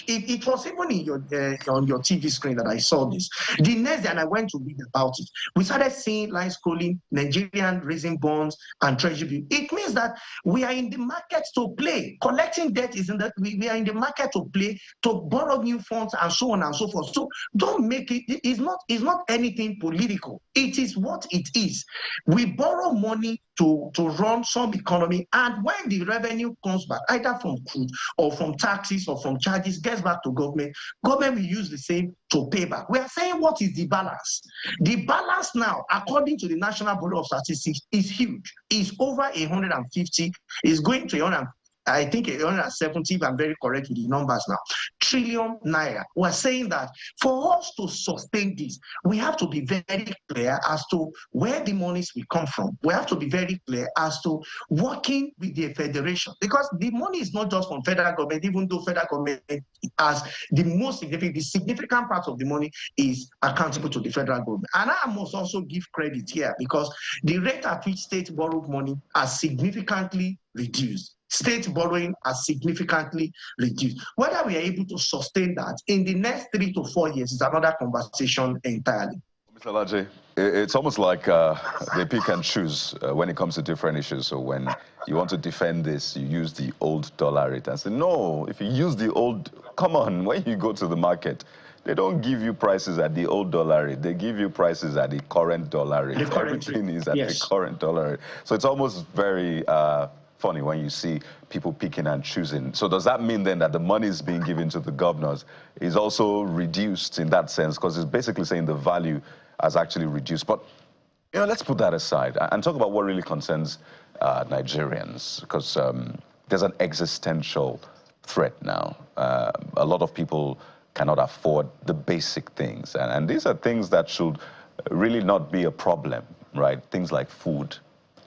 it was even in your on your TV screen that I saw this, the next day, and I went to read about it, we started seeing line scrolling, Nigerian raising bonds and treasury bill. It means that we are in the market to play. Collecting debt is in that we are in the market to play, to borrow new funds and so on and so forth. So don't make it's not anything political. It is what it is. We borrow money to run some economy, and when the revenue comes back, either from crude or from taxes or from charges, gets back to government will use the same to pay back. We are saying, what is the balance? The balance now, according to the National Bureau of Statistics, is huge. It's over 150. It's going to 100. I think 170, if I'm very correct with the numbers now, trillion naira. We're saying that for us to sustain this, we have to be very clear as to where the monies will come from. We have to be very clear as to working with the federation, because the money is not just from federal government, even though federal government has the significant part of the money is accountable to the federal government. And I must also give credit here, because the rate at which states borrow money has significantly reduced. State borrowing has significantly reduced. Whether we are able to sustain that in the next 3 to 4 years is another conversation entirely. Mr. Laje, it's almost like they pick and choose when it comes to different issues. So when you want to defend this, you use the old dollar rate and say, no, if you use the old, come on, when you go to the market, they don't give you prices at the old dollar rate. They give you prices at the current dollar rate. Everything is at the current dollar rate. So it's almost very funny when you see people picking and choosing. So does that mean then that the money is being given to the governors is also reduced in that sense? Because it's basically saying the value has actually reduced. But let's put that aside and talk about what really concerns Nigerians, because there's an existential threat now. A lot of people cannot afford the basic things, and these are things that should really not be a problem, right? Things like food,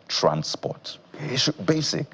transport, basic.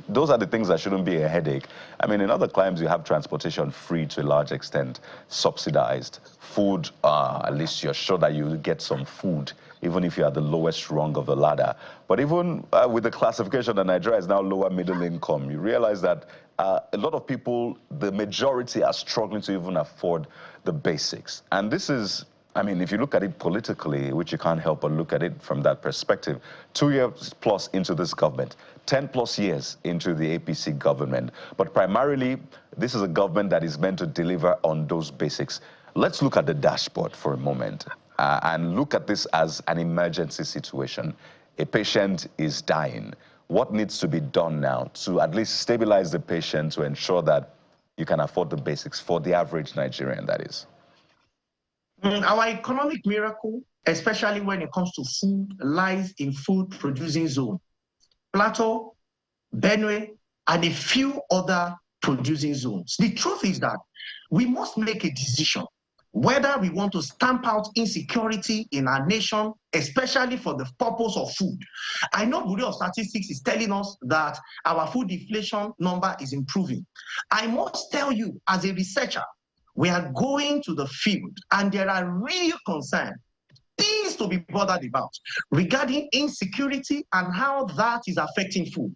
Those are the things that shouldn't be a headache. I mean, in other climes, you have transportation free to a large extent, subsidized. Food, at least you're sure that you get some food, even if you're at the lowest rung of the ladder. But even with the classification that Nigeria is now lower middle income, you realize that a lot of people, the majority, are struggling to even afford the basics. And this is, I mean, if you look at it politically, which you can't help but look at it from that perspective, 2 years plus into this government, 10 plus years into the APC government, but primarily, this is a government that is meant to deliver on those basics. Let's look at the dashboard for a moment and look at this as an emergency situation. A patient is dying. What needs to be done now to at least stabilize the patient to ensure that you can afford the basics for the average Nigerian, that is? Our economic miracle, especially when it comes to food, lies in food-producing zone. Plateau, Benue, and a few other producing zones. The truth is that we must make a decision whether we want to stamp out insecurity in our nation, especially for the purpose of food. I know Bureau of Statistics is telling us that our food inflation number is improving. I must tell you, as a researcher, we are going to the field and there are real concerns, things to be bothered about regarding insecurity and how that is affecting food.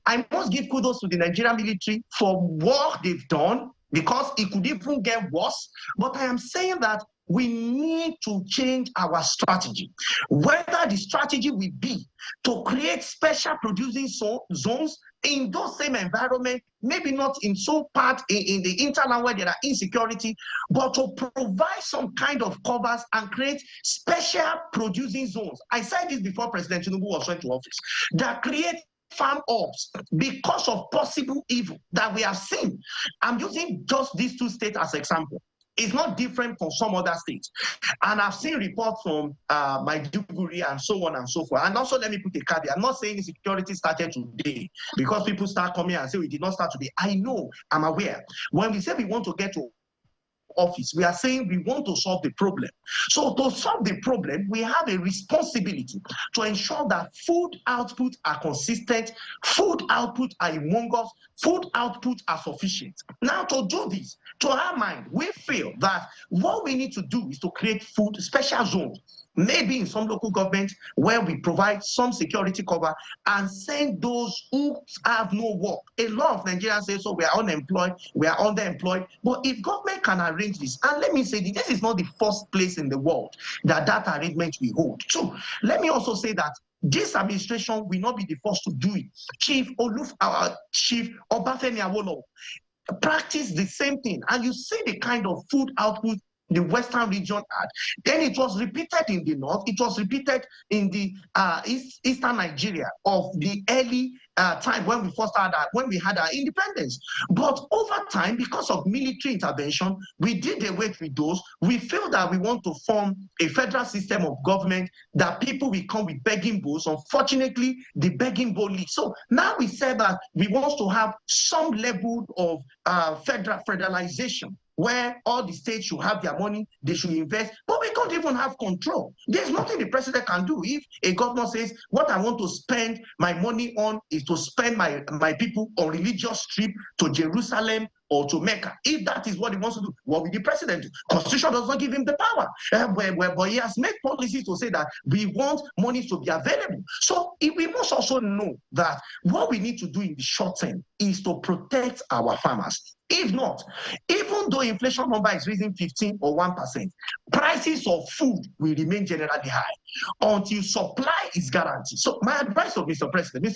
I must give kudos to the Nigerian military for what they've done, because it could even get worse. But I am saying that we need to change our strategy. Whether the strategy will be to create special producing zones in those same environment, maybe not in so part in the interland where there are insecurity, but to provide some kind of covers and create special producing zones. I said this before President Tinubu was went to office, that create farm ops because of possible evil that we have seen. I'm using just these two states as example. It's not different from some other states. And I've seen reports from Maiduguri and so on and so forth. And also, let me put a caveat. I'm not saying insecurity started today because people start coming and say we did not start today. I know, I'm aware. When we say we want to get to office, we are saying we want to solve the problem. So to solve the problem, we have a responsibility to ensure that food output are consistent, food output are humongous, food output are sufficient. Now, to do this, to our mind, we feel that what we need to do is to create food special zones, maybe in some local government where we provide some security cover and send those who have no work. A lot of Nigerians say, so we are unemployed, we are underemployed. But if government can arrange this, and let me say this is not the first place in the world that arrangement we hold. So let me also say that this administration will not be the first to do it. Chief Obafemi Awolowo practice the same thing, and you see the kind of food output the Western region had. Then it was repeated in the north, it was repeated in the Eastern Nigeria of the early time when we first had when we had our independence. But over time, because of military intervention, we did away with those. We feel that we want to form a federal system of government that people will come with begging bowls. Unfortunately, the begging bowl leaks. So now we said that we want to have some level of federalization, where all the states should have their money, they should invest, but we can't even have control. There's nothing the president can do. If a governor says, what I want to spend my money on is to spend my people on religious trip to Jerusalem or to Mecca, if that is what he wants to do, what will the president do? Constitution does not give him the power. But he has made policies to say that we want money to be available. So we must also know that what we need to do in the short term is to protect our farmers. If not, even though inflation number is raising 15 or 1%, prices of food will remain generally high until supply is guaranteed. So my advice to Mr.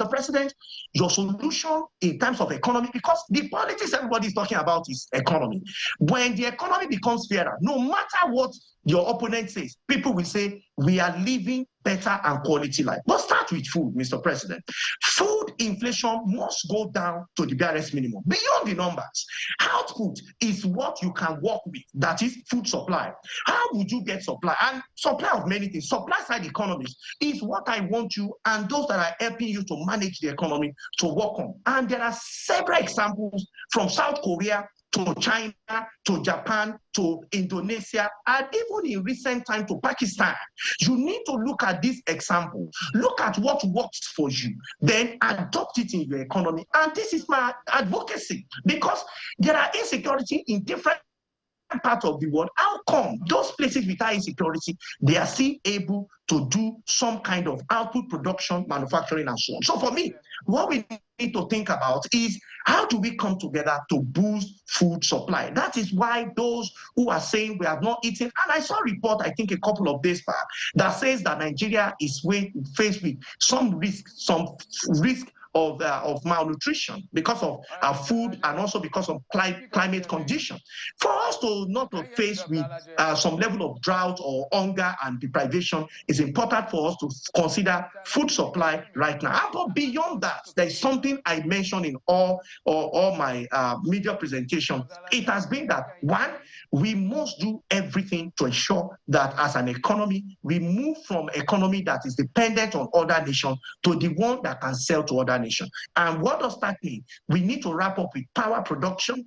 President, your solution in terms of economy, because the politics everybody is talking about is economy. When the economy becomes fairer, no matter what your opponent says, people will say we are living better and quality life. But start with food, Mr. President. Food inflation must go down to the barest minimum. Beyond the numbers, output is what you can work with, that is food supply. How would you get supply? And supply of many things. Supply side economics is what I want you and those that are helping you to manage the economy to work on. And there are several examples from South Korea to China, to Japan, to Indonesia, and even in recent time to Pakistan. You need to look at this example. Look at what works for you, then adopt it in your economy. And this is my advocacy, because there are insecurity in different part of the world. How come those places without insecurity, they are still able to do some kind of output production, manufacturing, and so on? So for me, what we need to think about is how do we come together to boost food supply? That is why those who are saying we have not eaten, and I saw a report, I think a couple of days back, that says that Nigeria is faced with some risk of malnutrition because of our food and also because of climate condition. For us to not to face with some level of drought or hunger and deprivation, it's important for us to consider food supply right now. But beyond that, there's something I mentioned in all my media presentation. It has been that, one, we must do everything to ensure that as an economy, we move from economy that is dependent on other nations to the one that can sell to other nations. nation. And what does that mean? We need to wrap up with power production,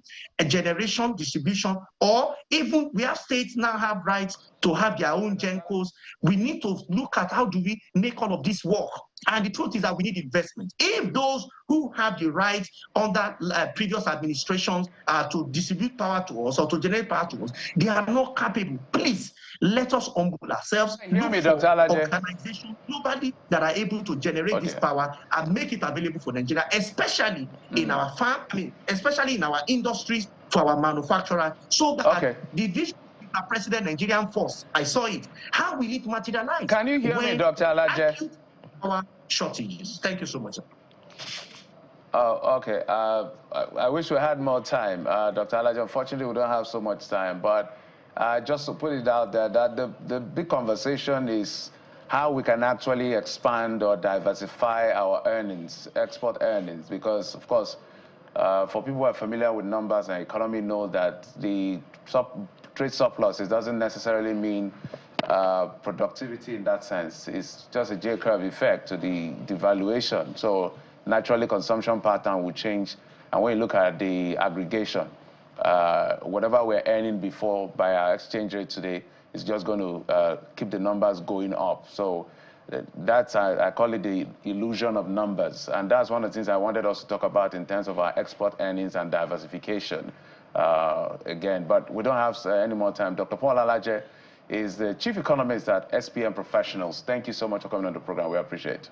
generation, distribution, or even we have states now have rights to have their own gencos. We need to look at how do we make all of this work. And the truth is that we need investment. If those who have the right under previous administrations to distribute power to us or to generate power to us, they are not capable. Please, let us humble ourselves. Hear me, Dr. Alaje. Organizations globally that are able to generate this power and make it available for Nigeria, especially in our farm, especially in our industries, for our manufacturers, so that the vision of President Nigerian Force, I saw it. How will it materialize? Can you hear me, Dr. Alaje? Our shortages. Thank you so much. Okay. I wish we had more time, Dr. Alaje. Unfortunately, we don't have so much time. But just to put it out there, that the big conversation is how we can actually expand or diversify our earnings, export earnings, because, of course, for people who are familiar with numbers and economy know that the trade surplus, it doesn't necessarily mean productivity in that sense. It's just a J-curve effect to the devaluation. So naturally, consumption pattern will change. And when you look at the aggregation, whatever we're earning before by our exchange rate today is just going to keep the numbers going up. So that's, I call it the illusion of numbers. And that's one of the things I wanted us to talk about in terms of our export earnings and diversification. Again, but we don't have any more time. Dr. Paul Alaje is the chief economist at SPM Professionals. Thank you so much for coming on the program. We appreciate it.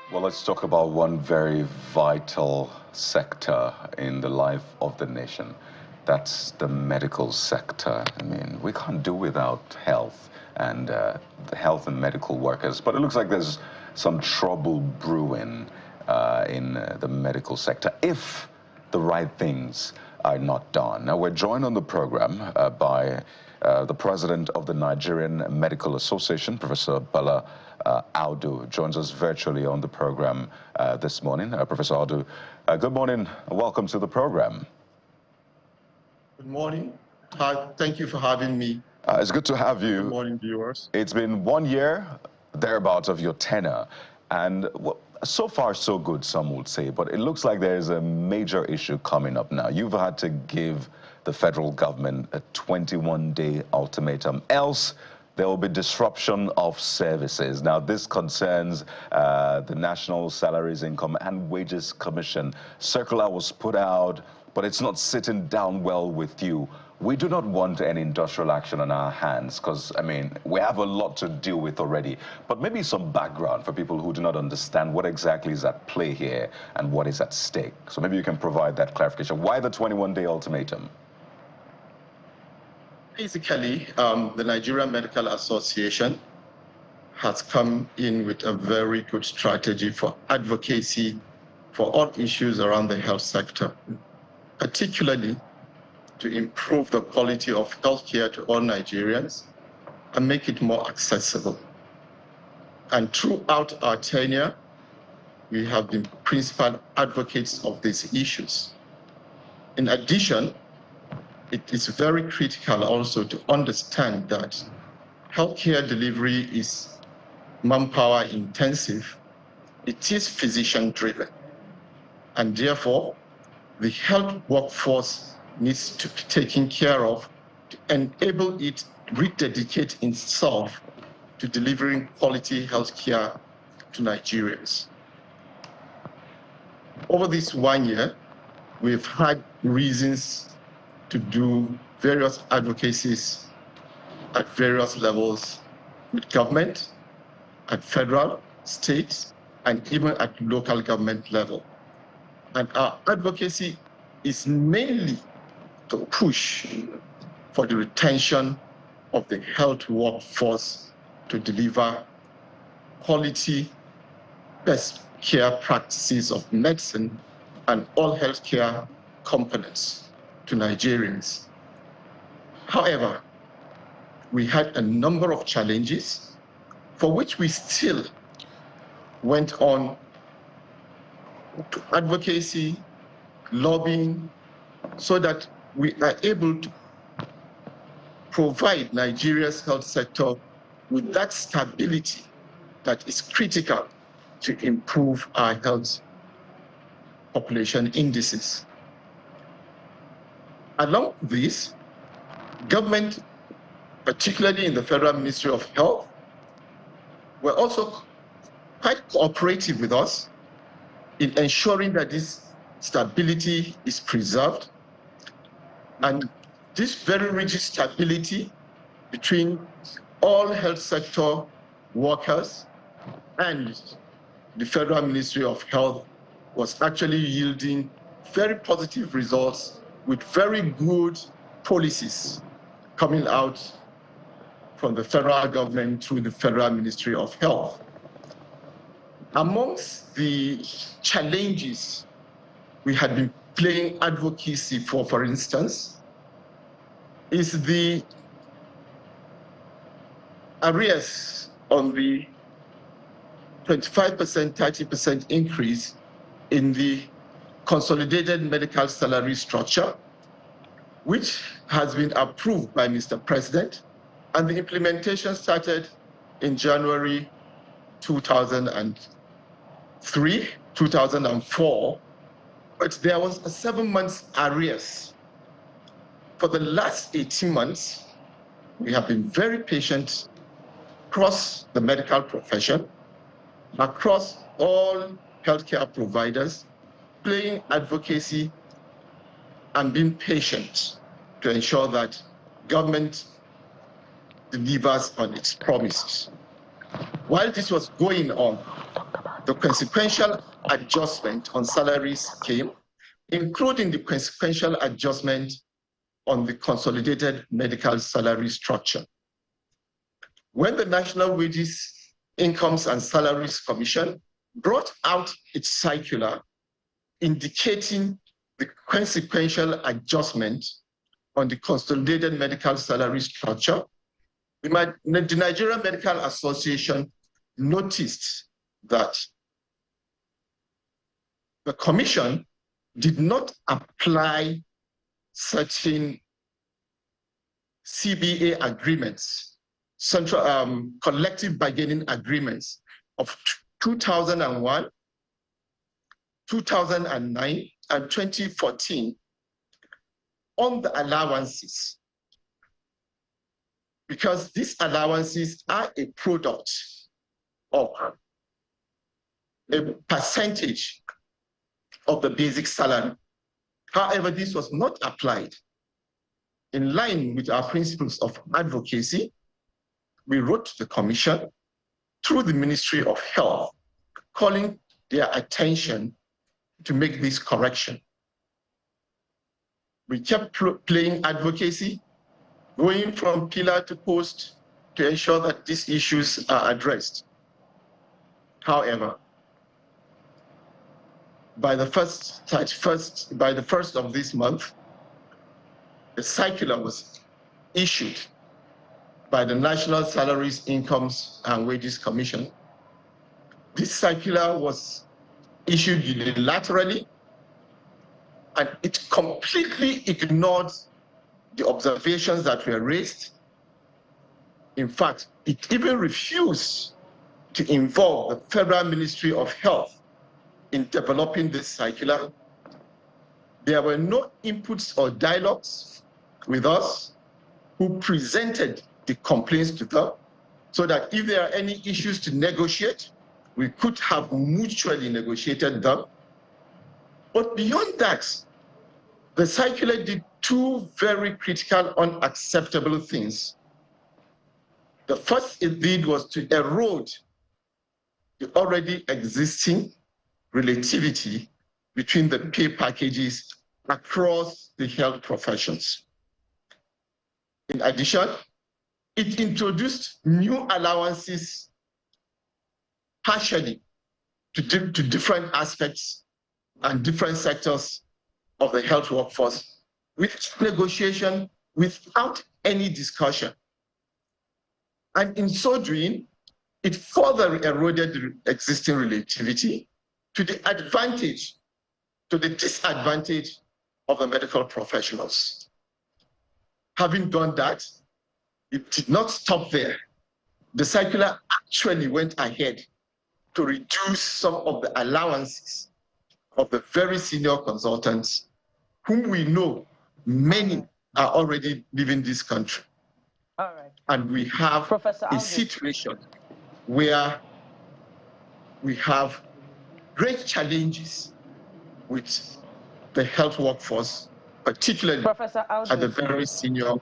Well, let's talk about one very vital sector in the life of the nation. That's the medical sector. I mean, we can't do without health and the health and medical workers. But it looks like there's some trouble brewing in the medical sector if the right things are not done. Now, we're joined on the program by the president of the Nigerian Medical Association, Professor Bala Audu, joins us virtually on the program this morning. Professor Audu, good morning and welcome to the program. Good morning. Hi, thank you for having me. It's good to have you. Good morning, viewers. It's been 1 year, thereabouts, of your tenure. And well, so far, so good, some would say. But it looks like there's a major issue coming up now. You've had to give the federal government a 21-day ultimatum. Else, there will be disruption of services. Now, this concerns the National Salaries, Income and Wages Commission. Circular was put out, but it's not sitting down well with you. We do not want any industrial action on our hands because, I mean, we have a lot to deal with already. But maybe some background for people who do not understand what exactly is at play here and what is at stake. So maybe you can provide that clarification. Why the 21-day ultimatum? Basically, the Nigerian Medical Association has come in with a very good strategy for advocacy for all issues around the health sector, particularly to improve the quality of healthcare to all Nigerians and make it more accessible. And throughout our tenure, we have been principal advocates of these issues. In addition, it is very critical also to understand that healthcare delivery is manpower intensive. It is physician driven. And therefore, the health workforce needs to be taken care of to enable it to rededicate itself to delivering quality health care to Nigerians. Over this 1 year, we've had reasons to do various advocacies at various levels with government, at federal, state, and even at local government level. And our advocacy is mainly to push for the retention of the health workforce to deliver quality, best care practices of medicine and all healthcare components to Nigerians. However, we had a number of challenges for which we still went on to advocacy, lobbying, so that we are able to provide Nigeria's health sector with that stability that is critical to improve our health population indices. Along with this, government, particularly in the Federal Ministry of Health, were also quite cooperative with us in ensuring that this stability is preserved. And this very rigid stability between all health sector workers and the Federal Ministry of Health was actually yielding very positive results with very good policies coming out from the federal government through the Federal Ministry of Health. Amongst the challenges we had been playing advocacy for instance, is the arrears on the 25%, 30% increase in the consolidated medical salary structure, which has been approved by Mr. President, and the implementation started in January 2003, 2004, but there was a 7-month arrears. For the last 18 months, we have been very patient across the medical profession, across all healthcare providers, playing advocacy and being patient to ensure that government delivers on its promises. While this was going on, the consequential adjustment on salaries came, including the consequential adjustment on the consolidated medical salary structure. When the National Wages, Incomes and Salaries Commission brought out its circular indicating the consequential adjustment on the consolidated medical salary structure, the Nigerian Medical Association noticed that the commission did not apply certain CBA agreements, central collective bargaining agreements of 2001, 2009, and 2014 on the allowances, because these allowances are a product of a percentage of the basic salary. However, this was not applied. In line with our principles of advocacy, we wrote to the Commission through the Ministry of Health, calling their attention to make this correction. We kept playing advocacy, going from pillar to post to ensure that these issues are addressed. However, by the first of this month, a circular was issued by the National Salaries, Incomes and Wages Commission. This circular was issued unilaterally, and it completely ignored the observations that were raised. In fact, it even refused to involve the Federal Ministry of Health in developing this circular. There were no inputs or dialogues with us who presented the complaints to them, so that if there are any issues to negotiate, we could have mutually negotiated them. But beyond that, the circular did two very critical, unacceptable things. The first it did was to erode the already existing relativity between the pay packages across the health professions. In addition, it introduced new allowances partially to different aspects and different sectors of the health workforce with negotiation, without any discussion. And in so doing, it further eroded the existing relativity to the advantage, to the disadvantage of the medical professionals. Having done that, it did not stop there. The circular actually went ahead to reduce some of the allowances of the very senior consultants, whom we know many are already leaving this country. All right. And we have a situation where we have great challenges with the health workforce, particularly at the very senior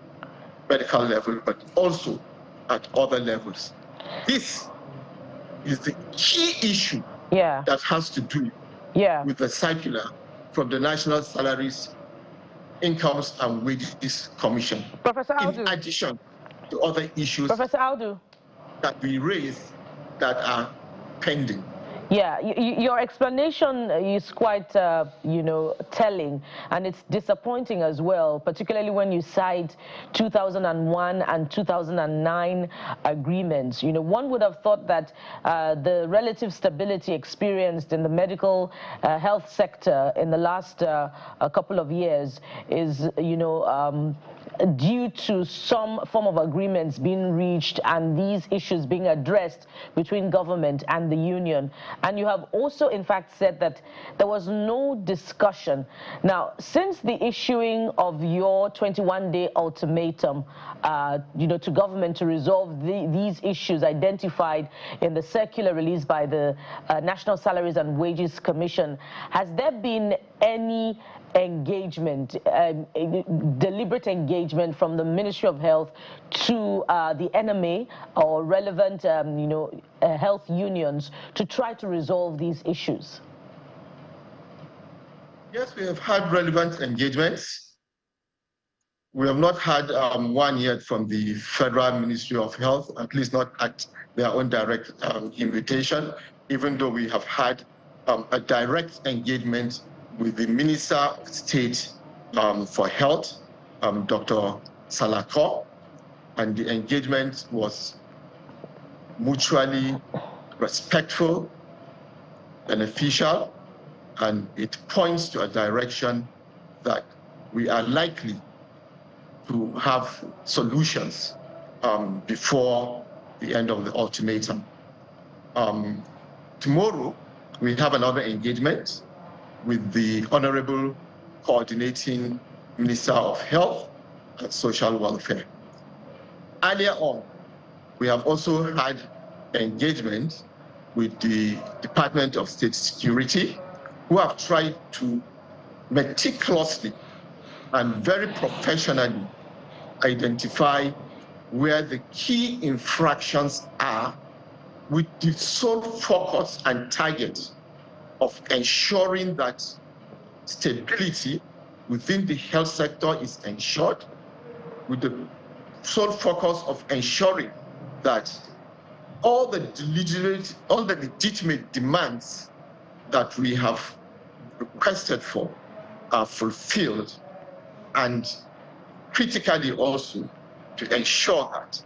medical level, but also at other levels. This is the key issue that has to do with the circular from the National Salaries, Incomes and Wages Commission, in addition to other issues that we raise that are pending. Yeah, your explanation is quite, telling, and it's disappointing as well, particularly when you cite 2001 and 2009 agreements. One would have thought that the relative stability experienced in the medical health sector in the last couple of years is, due to some form of agreements being reached and these issues being addressed between government and the union. And you have also, in fact, said that there was no discussion. Now, since the issuing of your 21-day ultimatum, to government to resolve these issues identified in the circular released by the National Salaries and Wages Commission, has there been any engagement, deliberate engagement from the Ministry of Health to the NMA or relevant, health unions to try to resolve these issues? Yes, we have had relevant engagements. We have not had one yet from the Federal Ministry of Health, at least not at their own direct invitation, even though we have had a direct engagement with the Minister of State for Health, Dr. Salako, and the engagement was mutually respectful, beneficial, and it points to a direction that we are likely to have solutions before the end of the ultimatum. Tomorrow, we have another engagement with the Honorable Coordinating Minister of Health and Social Welfare. Earlier on, we have also had engagement with the Department of State Security, who have tried to meticulously and very professionally identify where the key infractions are, with the sole focus and target of ensuring that stability within the health sector is ensured, with the sole focus of ensuring that all the legitimate demands that we have requested for are fulfilled, and critically also to ensure that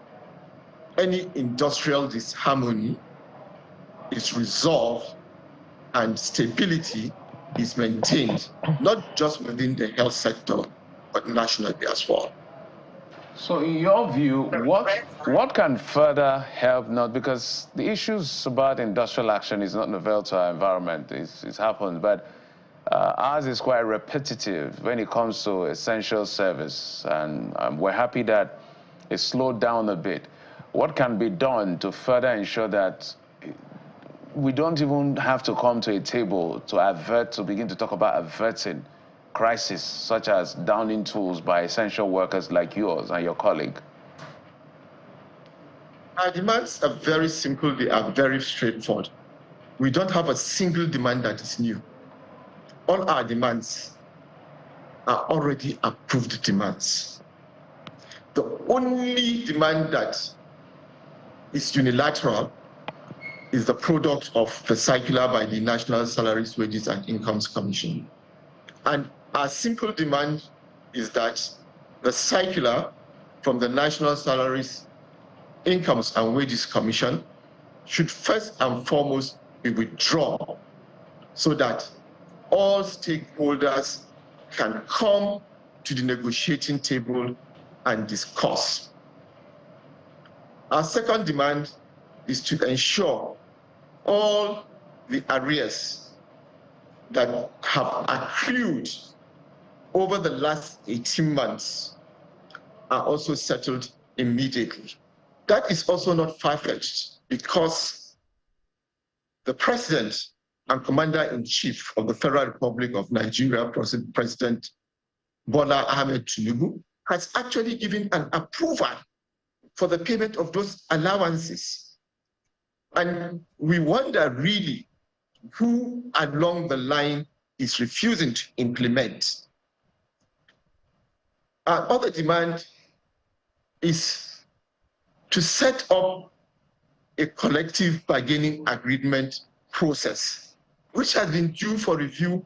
any industrial disharmony is resolved and stability is maintained, not just within the health sector, but nationally as well. So in your view, what can further help, not because the issues about industrial action is not novel to our environment, it's happened, but ours is quite repetitive when it comes to essential service, and we're happy that it slowed down a bit. What can be done to further ensure that we don't even have to come to a table to begin to talk about averting crises such as downing tools by essential workers like yours and your colleague? Our demands are very simple, they are very straightforward. We don't have a single demand that is new. All our demands are already approved demands. The only demand that is unilateral is the product of the circular by the National Salaries, Wages and Incomes Commission. And our simple demand is that the circular from the National Salaries, Incomes and Wages Commission should first and foremost be withdrawn so that all stakeholders can come to the negotiating table and discuss. Our second demand is to ensure all the arrears that have accrued over the last 18 months are also settled immediately. That is also not far-fetched because the President and Commander-in-Chief of the Federal Republic of Nigeria, President Bola Ahmed Tinubu, has actually given an approval for the payment of those allowances. And we wonder really who along the line is refusing to implement. Our other demand is to set up a collective bargaining agreement process, which has been due for review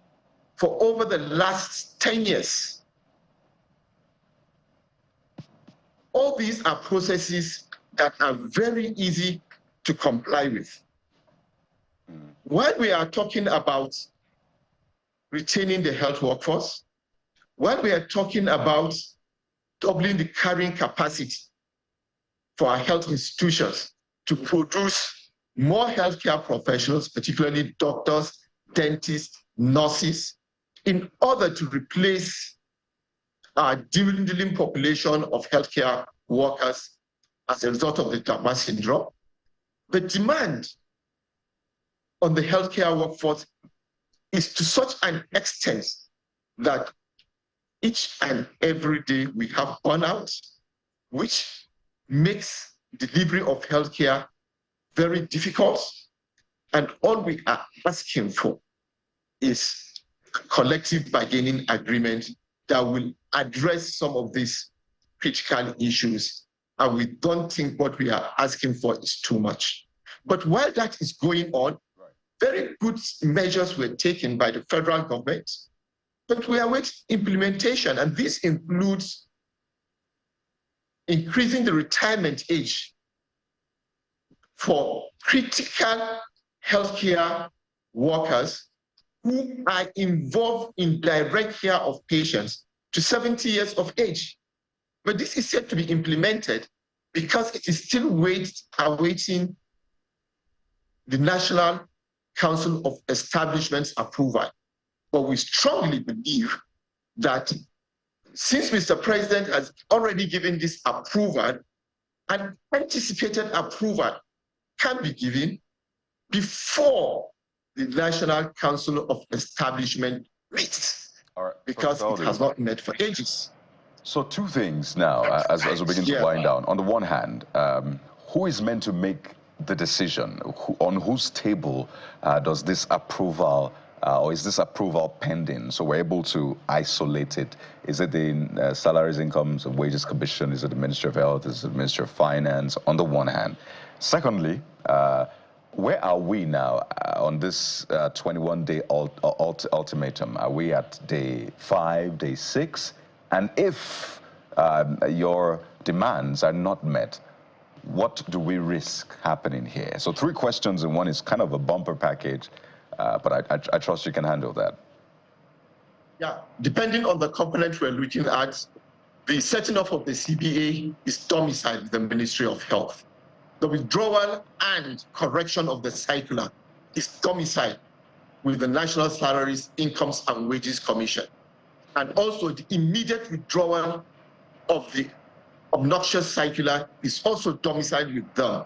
for over the last 10 years. All these are processes that are very easy to comply with. While we are talking about retaining the health workforce, while we are talking about doubling the carrying capacity for our health institutions to produce more healthcare professionals, particularly doctors, dentists, nurses, in order to replace our dwindling population of healthcare workers as a result of the Tapa syndrome, the demand on the healthcare workforce is to such an extent that each and every day we have burnout, which makes delivery of healthcare very difficult. And all we are asking for is a collective bargaining agreement that will address some of these critical issues. And we don't think what we are asking for is too much. But while that is going on, very good measures were taken by the federal government, but we await implementation. And this includes increasing the retirement age for critical healthcare workers who are involved in direct care of patients to 70 years of age. But this is yet to be implemented because it is still awaiting the National Council of Establishments approval. But we strongly believe that since Mr. President has already given this approval, an anticipated approval can be given before the National Council of Establishment meets, because it has not met for ages. So two things now, as we begin to wind down. On the one hand, who is meant to make the decision? On whose table does this approval, or is this approval pending? So we're able to isolate it. Is it the Salaries, Incomes, and Wages Commission? Is it the Ministry of Health? Is it the Ministry of Finance? On the one hand. Secondly, where are we now on this 21-day ultimatum? Are we at day 5, day 6? And if your demands are not met, what do we risk happening here? So 3 questions in one is kind of a bumper package, but I trust you can handle that. Yeah, depending on the component we're looking at, the setting up of the CBA is domiciled in the Ministry of Health. The withdrawal and correction of the circular is domiciled with the National Salaries, Incomes and Wages Commission. And also the immediate withdrawal of the obnoxious circular is also domiciled with them.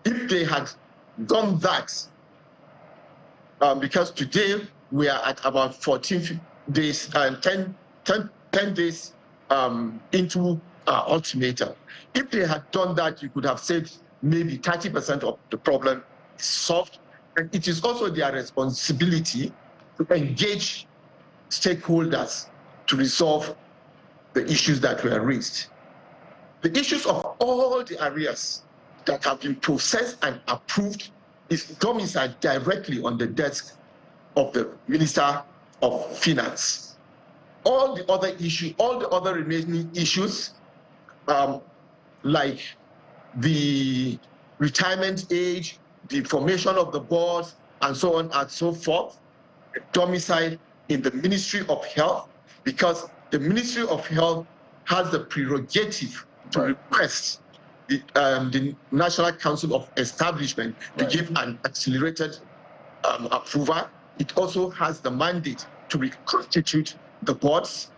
If they had done that, because today we are at about 14 days and 10 days into our ultimatum. If they had done that, you could have said maybe 30% of the problem is solved. And it is also their responsibility to engage stakeholders to resolve the issues that were raised. The issues of all the areas that have been processed and approved is domiciled directly on the desk of the Minister of Finance. All the other issues, all the other remaining issues, like the retirement age, the formation of the board, and so on and so forth, domicile in the Ministry of Health, because the Ministry of Health has the prerogative to request the National Council of Establishment to give an accelerated approval. It also has the mandate to reconstitute the boards,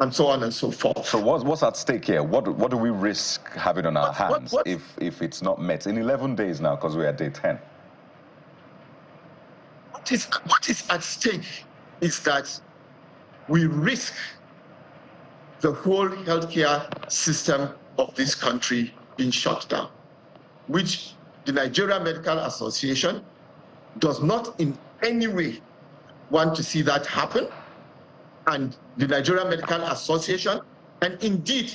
and so on and so forth. So what's at stake here? What do we risk having on our hands if it's not met in 11 days now, because we're at day 10? What is at stake is that we risk the whole healthcare system of this country being shut down, which the Nigerian Medical Association does not in any way want to see that happen. And the Nigerian Medical Association, and indeed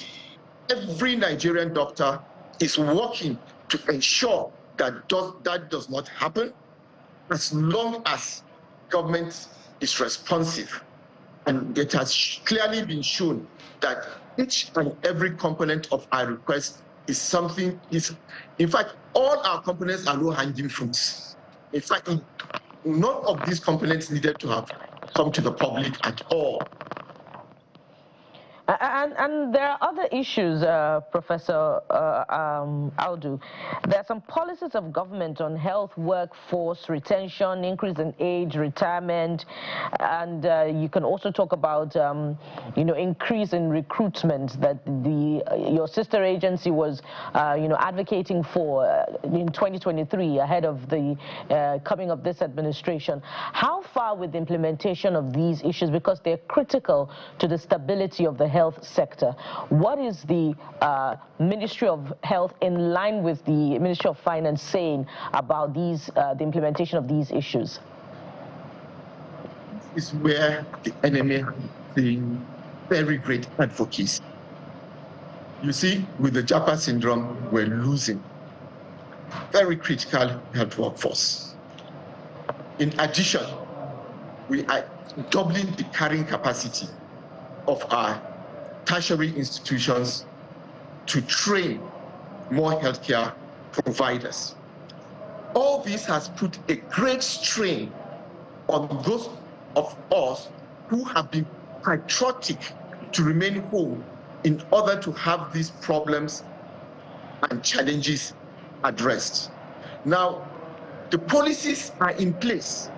every Nigerian doctor, is working to ensure that that does not happen, as long as government is responsive. And it has clearly been shown that each and every component of our request is something, in fact, all our components are low-hanging fruits. In fact, none of these components needed to have come to the public at all. And there are other issues, Professor Audu. There are some policies of government on health workforce retention, increase in age, retirement, and you can also talk about, increase in recruitment that your sister agency was, advocating for in 2023 ahead of the coming of this administration. How far with the implementation of these issues, because they're critical to the stability of the health sector? What is the Ministry of Health, in line with the Ministry of Finance, saying about these, the implementation of these issues? This is where the NMA has been very great advocacy. You see, with the Japa syndrome, we're losing very critical health workforce. In addition, we are doubling the carrying capacity of our tertiary institutions to train more healthcare providers. All this has put a great strain on those of us who have been patriotic to remain home in order to have these problems and challenges addressed. Now, the policies are in place.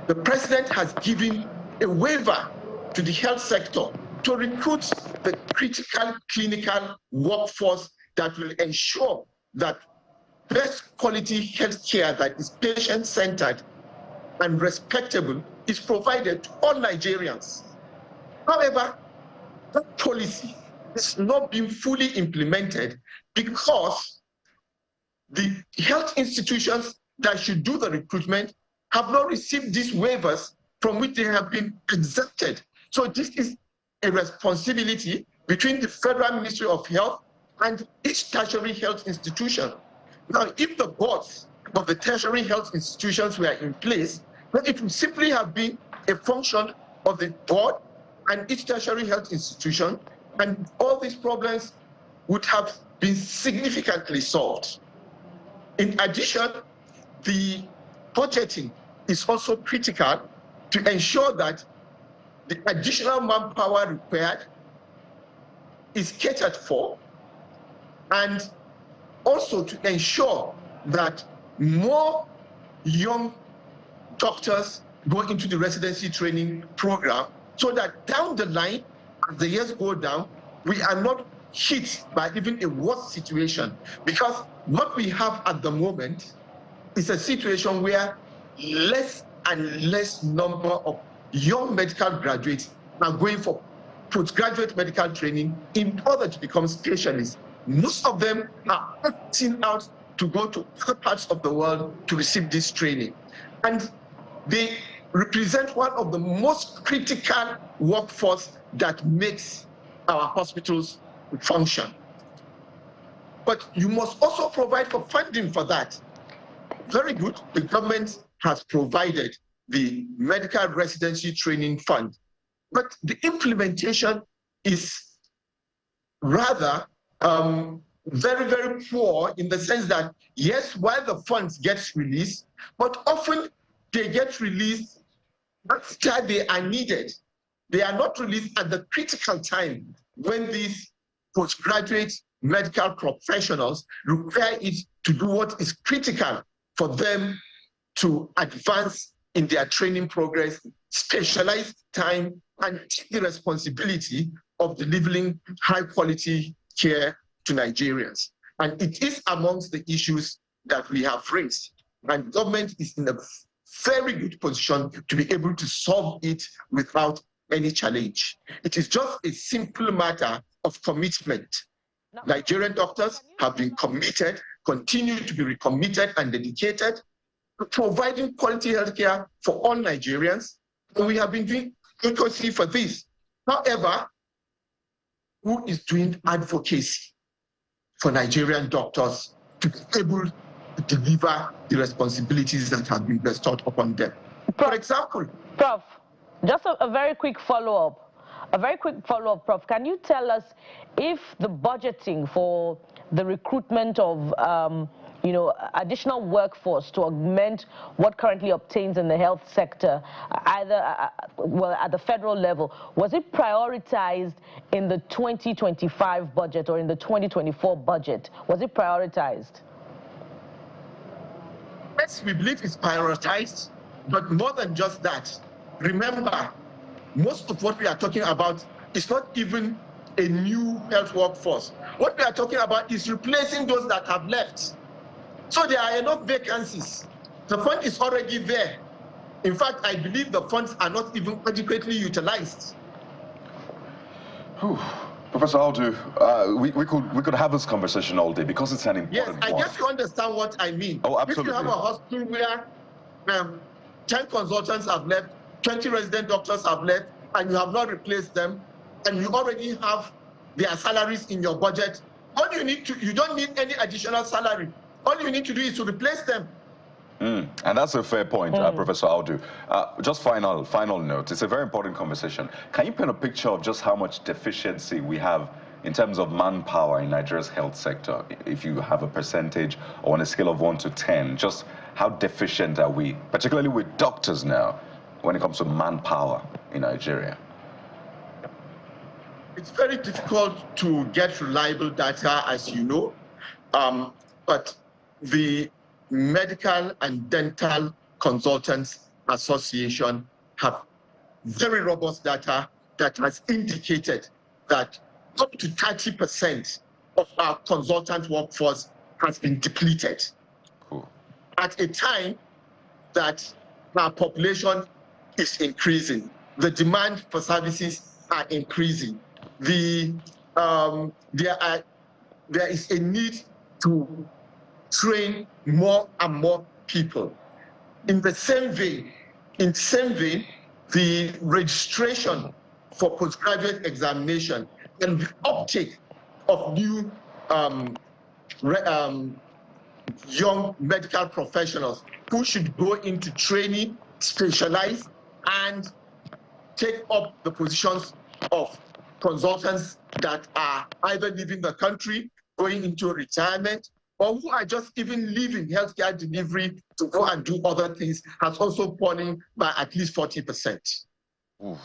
The president has given a waiver to the health sector to recruit the critical clinical workforce that will ensure that best quality health care that is patient-centered and respectable is provided to all Nigerians. However, that policy is not being fully implemented because the health institutions that should do the recruitment have not received these waivers from which they have been exempted. So this is a responsibility between the Federal Ministry of Health and each tertiary health institution. Now, if the boards of the tertiary health institutions were in place, then it would simply have been a function of the board and each tertiary health institution, and all these problems would have been significantly solved. In addition, the budgeting is also critical to ensure that the additional manpower required is catered for, and also to ensure that more young doctors go into the residency training program, so that down the line, as the years go down, we are not hit by even a worse situation. Because what we have at the moment is a situation where less and less number of young medical graduates are going for postgraduate medical training in order to become specialists. Most of them are opting out to go to other parts of the world to receive this training. And they represent one of the most critical workforce that makes our hospitals function. But you must also provide for funding for that. Very good. The government has provided the medical residency training fund, but the implementation is rather very, very poor, in the sense that, yes, while the funds get released, but often they get released after they are needed. They are not released at the critical time when these postgraduate medical professionals require it to do what is critical for them to advance in their training progress, specialize time, and take the responsibility of delivering high-quality care to Nigerians. And it is amongst the issues that we have raised. And government is in a very good position to be able to solve it without any challenge. It is just a simple matter of commitment. Nigerian doctors have been committed, continue to be recommitted and dedicated to providing quality healthcare for all Nigerians. And we have been doing advocacy for this. However, who is doing advocacy for Nigerian doctors to be able to deliver the responsibilities that have been bestowed upon them? For example, Prof, just a very quick follow-up. Prof. Can you tell us if the budgeting for the recruitment of additional workforce to augment what currently obtains in the health sector, either at the federal level, was it prioritized in the 2025 budget or in the 2024 budget? Was it prioritized? Yes, we believe it's prioritized, but more than just that. Remember, most of what we are talking about is not even a new health workforce. What we are talking about is replacing those that have left. So there are enough vacancies. The fund is already there. In fact, I believe the funds are not even adequately utilized. Professor Audu, we could have this conversation all day because it's an important one. Yes, I guess you understand what I mean. Oh, absolutely. If you have a hospital where 10 consultants have left, 20 resident doctors have left, and you have not replaced them, and you already have their salaries in your budget, you don't need any additional salary. All you need to do is to replace them. And that's a fair point, Professor Audu. Just final note. It's a very important conversation. Can you paint a picture of just how much deficiency we have in terms of manpower in Nigeria's health sector? If you have a percentage or on a scale of 1 to 10, just how deficient are we, particularly with doctors now, when it comes to manpower in Nigeria? It's very difficult to get reliable data, as you know, but the Medical and Dental Consultants Association have very robust data that has indicated that up to 30% of our consultant workforce has been depleted. Cool. At a time that our population is increasing, the demand for services are increasing. There is a need to train more and more people. In the same vein, the registration for postgraduate examination and the uptake of new young medical professionals who should go into training, specialize, and take up the positions of consultants that are either leaving the country, going into retirement, or who are just even leaving healthcare delivery to go and do other things, has also fallen by at least 40%. Oof.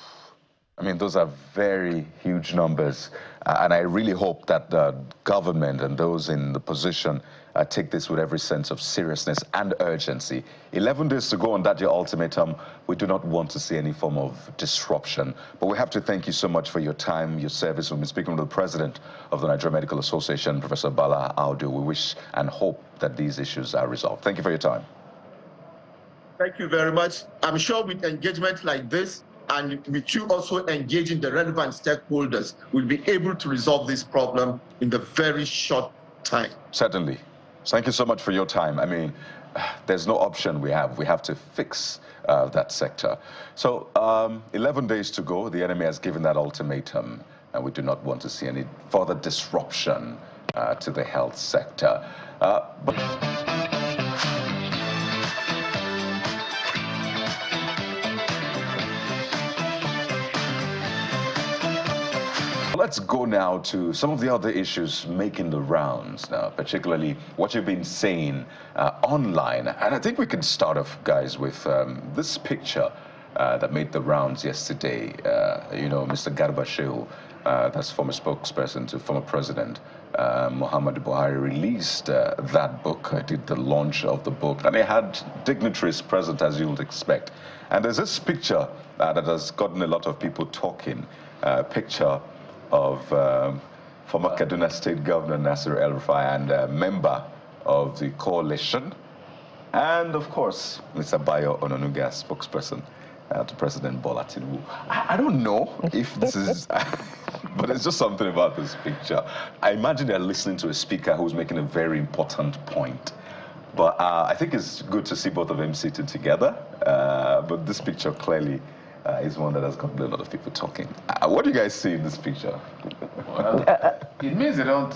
I mean, those are very huge numbers. And I really hope that the government and those in the position take this with every sense of seriousness and urgency. 11 days to go on that your ultimatum. We do not want to see any form of disruption. But we have to thank you so much for your time, your service. We've been speaking with the president of the Nigerian Medical Association, Professor Bala Audu. We wish and hope that these issues are resolved. Thank you for your time. Thank you very much. I'm sure with engagement like this, and with you also engaging the relevant stakeholders, we'll be able to resolve this problem in the very short time. Certainly. Thank you so much for your time. I mean, there's no option we have. We have to fix that sector. So 11 days to go. The NMA has given that ultimatum, and we do not want to see any further disruption to the health sector. let's go now to some of the other issues making the rounds now, particularly what you've been saying online. And I think we can start off, guys, with this picture that made the rounds yesterday. You know, Mr. Garba Shehu, that's former spokesperson to former President Muhammadu Buhari, released that book. I did the launch of the book, and they had dignitaries present, as you would expect. And there's this picture that has gotten a lot of people talking, a picture of former Kaduna State Governor Nasir El-Rufai and a member of the coalition, and of course, Mr. Bayo Ononuga, spokesperson to President Bola Tinubu. I don't know if this is, but it's just something about this picture. I imagine they're listening to a speaker who's making a very important point. But I think it's good to see both of them sitting together. But this picture clearly is one that has gotten a lot of people talking. What do you guys see in this picture? Well, it means they don't,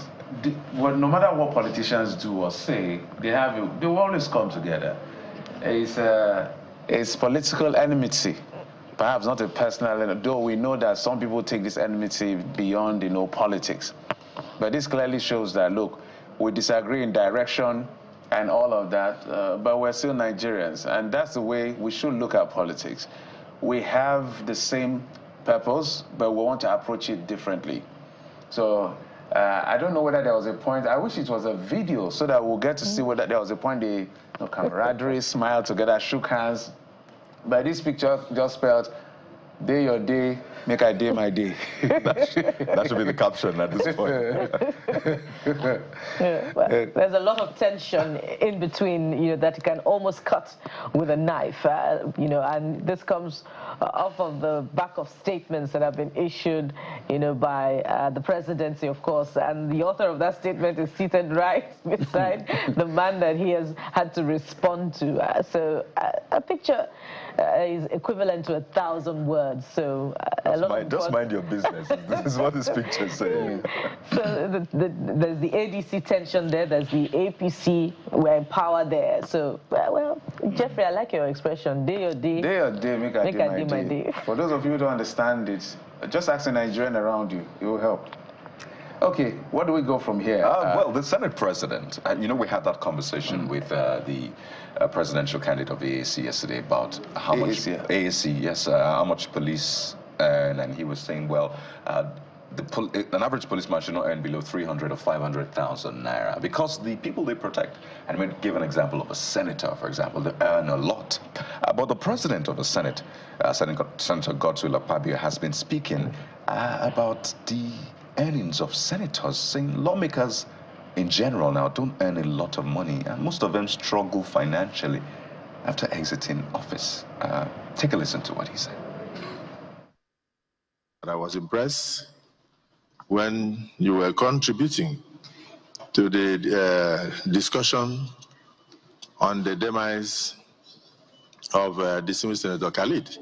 well, no matter what politicians do or say, they will always come together. It's political enmity, perhaps not a personal enmity, though we know that some people take this enmity beyond, you know, politics. But this clearly shows that, look, we disagree in direction and all of that, but we're still Nigerians, and that's the way we should look at politics. We have the same purpose, but we want to approach it differently. So I don't know whether there was a point. I wish it was a video so that we'll get to see whether there was a point they, you know, camaraderie, smiled together, shook hands. But this picture just spelled, day your day, make I day my day. that should be the caption at this point. Yeah, well, there's a lot of tension in between, you know, that you can almost cut with a knife, you know, and this comes off of the back of statements that have been issued, you know, by the presidency, of course, and the author of that statement is seated right beside the man that he has had to respond to. So a picture is equivalent to 1,000 words. So just mind your business. This is what this picture is saying. So there's the ADC tension there. There's the APC. We're in power there. So well, Jeffrey, I like your expression. Day your day. Day your day, make I day my day. For those of you who don't understand it, just ask a Nigerian around you. It will help. Okay, where do we go from here? Well, the Senate president, you know, we had that conversation with the presidential candidate of AAC yesterday about how much AAC, yes, how much police earn, and he was saying, well, an average policeman should not earn below 300 or 500,000 naira because the people they protect. And we give an example of a senator, for example, they earn a lot. But the president of the Senate, Senator Godswill Akpabio, has been speaking about the earnings of senators, saying lawmakers in general now don't earn a lot of money, and most of them struggle financially after exiting office. Take a listen to what he said. I was impressed when you were contributing to the discussion on the demise of distinguished Senator Khalid,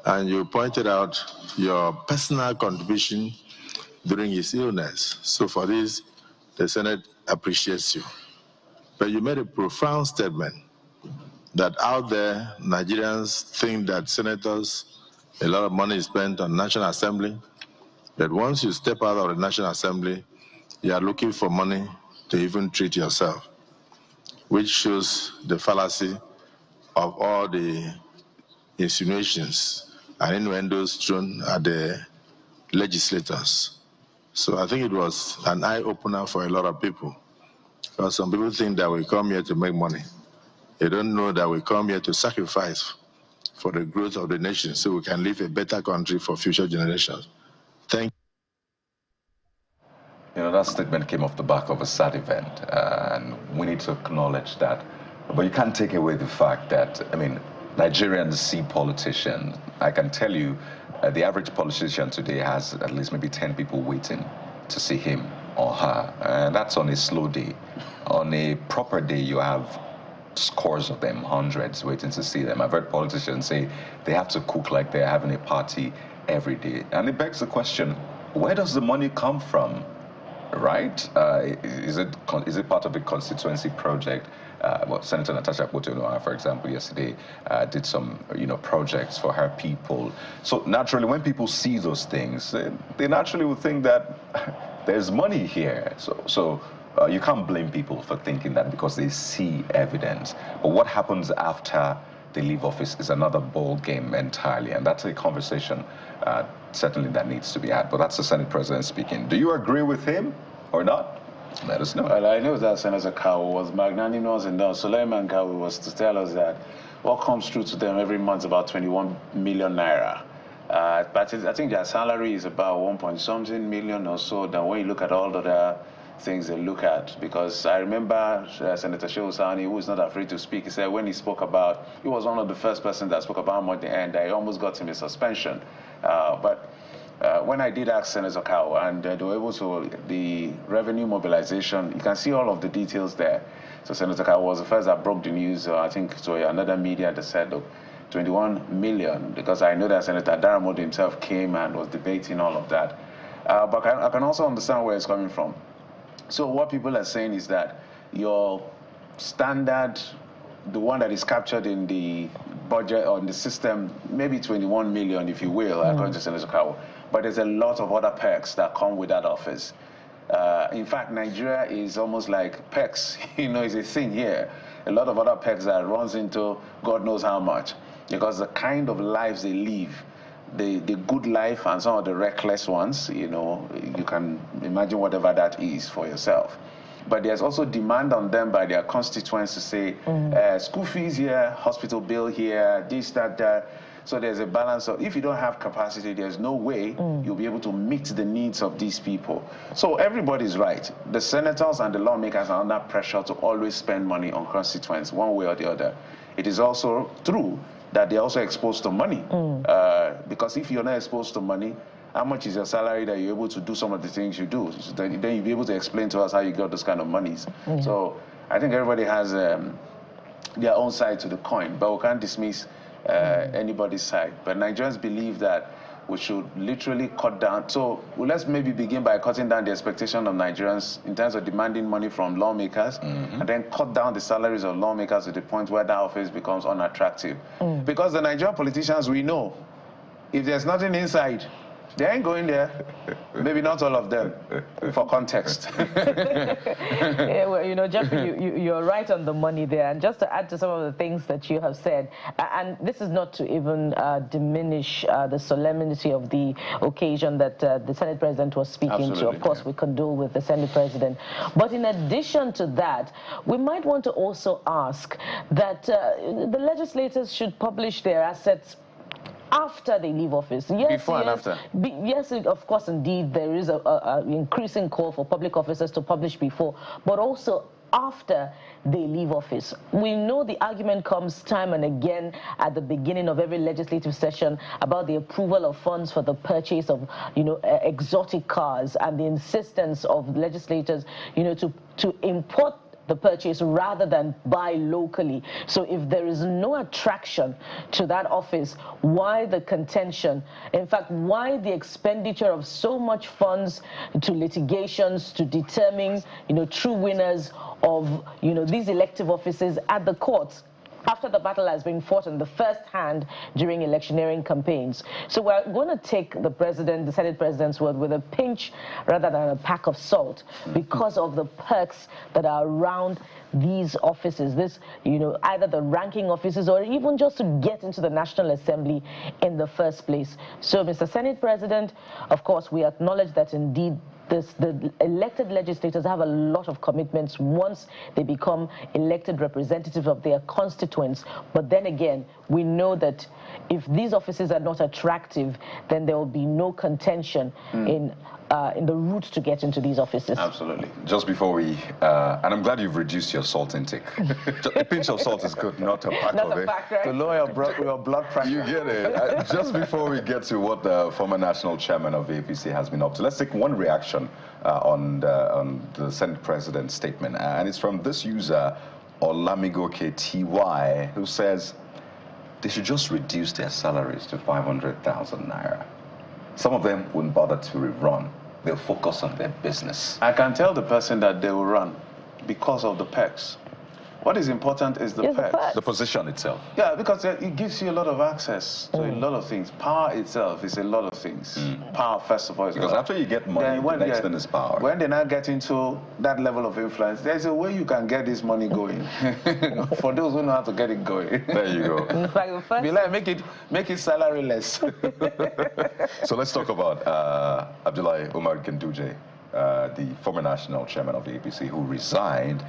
and you pointed out your personal contribution during his illness. So for this, the Senate appreciates you. But you made a profound statement that out there, Nigerians think that senators, a lot of money is spent on National Assembly, that once you step out of the National Assembly, you are looking for money to even treat yourself, which shows the fallacy of all the insinuations and innuendos thrown at the legislators. So I think it was an eye-opener for a lot of people, because some people think that we come here to make money. They don't know that we come here to sacrifice for the growth of the nation so we can leave a better country for future generations. Thank you. You know, that statement came off the back of a sad event, and we need to acknowledge that. But you can't take away the fact that, I mean, Nigerians see politicians. I can tell you, the average politician today has at least maybe 10 people waiting to see him or her. And that's on a slow day. On a proper day, you have scores of them, hundreds, waiting to see them. I've heard politicians say they have to cook like they're having a party every day. And it begs the question, where does the money come from? right? Is it part of a constituency project? Well, Senator Natasha Akpotolu, for example, yesterday did some, projects for her people. So naturally, when people see those things, they naturally would think that there's money here. So you can't blame people for thinking that because they see evidence. But what happens after they leave office is another ball game entirely, and that's a conversation certainly that needs to be had. But that's the Senate President speaking. Do you agree with him or not? Let us know. Well, I know that Senator Kawu was magnanimous enough. Suleiman Kawu was to tell us that what comes through to them every month is about 21 million naira. But I think their salary is about 1-point-something million or so. Then when you look at all the other things they look at, because I remember Senator Shehu Sani, who is not afraid to speak, he said when he spoke about, he was one of the first persons that spoke about money, and I almost got him a suspension. But when I did ask Senator Kawu, and they were able to, the revenue mobilization, you can see all of the details there. So Senator Kawu was the first that broke the news, I think, to another media that said, look, 21 million, because I know that Senator Daramode himself came and was debating all of that. But I can also understand where it's coming from. So what people are saying is that your standard, the one that is captured in the budget or in the system, maybe 21 million, if you will, according to Senator Kawu. But there's a lot of other perks that come with that office. In fact, Nigeria is almost like perks, is a thing here. A lot of other perks that runs into God knows how much, because the kind of lives they live, the good life and some of the reckless ones, you can imagine whatever that is for yourself. But there's also demand on them by their constituents to say, school fees here, hospital bill here, this, that. So there's a balance of, if you don't have capacity, there's no way you'll be able to meet the needs of these people. So everybody's right. The senators and the lawmakers are under pressure to always spend money on constituents, one way or the other. It is also true that they're also exposed to money. Because if you're not exposed to money, how much is your salary that you're able to do some of the things you do? So then you'll be able to explain to us how you got those kind of monies. So I think everybody has their own side to the coin, but we can't dismiss anybody's side. But Nigerians believe that we should literally cut down. So let's maybe begin by cutting down the expectation of Nigerians in terms of demanding money from lawmakers, and then cut down the salaries of lawmakers to the point where that office becomes unattractive. Because the Nigerian politicians, we know, if there's nothing inside, they ain't going there. Maybe not all of them, for context. Yeah, well, Jeffrey, you're right on the money there. And just to add to some of the things that you have said, and this is not to even diminish the solemnity of the occasion that the Senate President was speaking to. Of course, we condole with the Senate President. But in addition to that, we might want to also ask that the legislators should publish their assets after they leave office. Yes, before and after. Yes, of course, indeed, there is an increasing call for public officers to publish before, but also after they leave office. We know the argument comes time and again at the beginning of every legislative session about the approval of funds for the purchase of, exotic cars, and the insistence of legislators, to import the purchase rather than buy locally. So if there is no attraction to that office, why the contention? In fact, why the expenditure of so much funds to litigations to determine, true winners of, these elective offices at the courts, after the battle has been fought in the first hand during electioneering campaigns? So we're going to take the Senate President's word with a pinch rather than a pack of salt, because of the perks that are around these offices, either the ranking offices or even just to get into the National Assembly in the first place. So, Mr. Senate President, of course, we acknowledge that indeed the elected legislators have a lot of commitments once they become elected representatives of their constituents. But then again, we know that if these offices are not attractive, then there will be no contention in the route to get into these offices. Absolutely. Just before we, and I'm glad you've reduced your salt intake. A pinch of salt is good, not a pack of it. Right? To lower your blood pressure. You get it. Just before we get to what the former national chairman of APC has been up to, let's take one reaction on the Senate President's statement. And it's from this user, Olamigoke TY, who says they should just reduce their salaries to 500,000 naira. Some of them wouldn't bother to rerun they'll focus on their business. I can tell the person that they will run because of the perks. What is important is the perks. The position itself. Yeah, because it gives you a lot of access to a lot of things. Power itself is a lot of things. Power, first of all, is because after you get money, the next thing is power. When they now get into that level of influence, there's a way you can get this money going. For those who know how to get it going. There you go. In fact, Be like, make it salary less. So let's talk about Abdullahi Umar Ganduje, the former national chairman of the APC who resigned.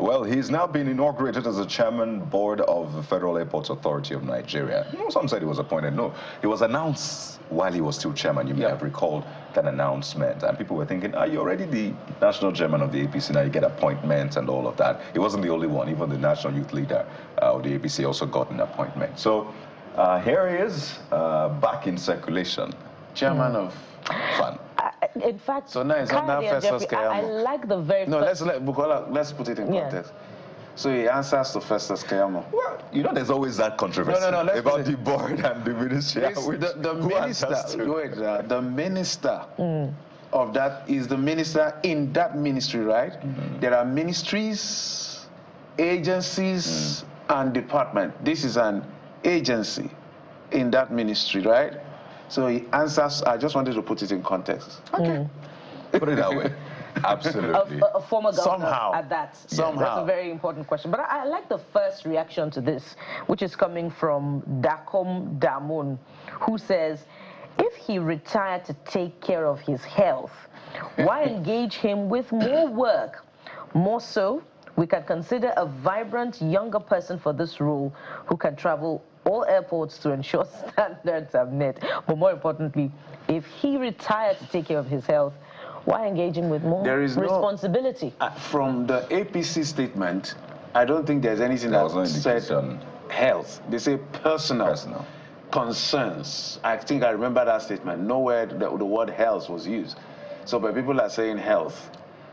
Well, he's now been inaugurated as the chairman board of the Federal Airports Authority of Nigeria. Some said he was appointed. No, he was announced while he was still chairman. You may have recalled that announcement. And people were thinking, are you already the national chairman of the APC? Now you get appointments and all of that. He wasn't the only one. Even the national youth leader of the APC also got an appointment. So here he is, back in circulation. Chairman of Fun. In fact, so now it's not that Festus Keyamo. I like the very No, first... Bukola, let's put it in context. So he answers to Festus Keyamo. Well, you know, there's always that controversy about the board and the ministry. The minister of that is the minister in that ministry, right? There are ministries, agencies, and department. This is an agency in that ministry, right? So he answers, I just wanted to put it in context. Okay. Put it that way. Absolutely. A former governor Somehow. at that. Somehow. That's a very important question. But I like the first reaction to this, which is coming from Dakom Damun, who says, if he retired to take care of his health, why engage him with more work? More so, we can consider a vibrant younger person for this role who can travel all airports to ensure standards are met. But more importantly, if he retired to take care of his health, why engage him with more responsibility? From the APC statement, I don't think there's anything that said health. They say personal concerns. I think I remember that statement. Nowhere the word health was used. So, but people are saying health.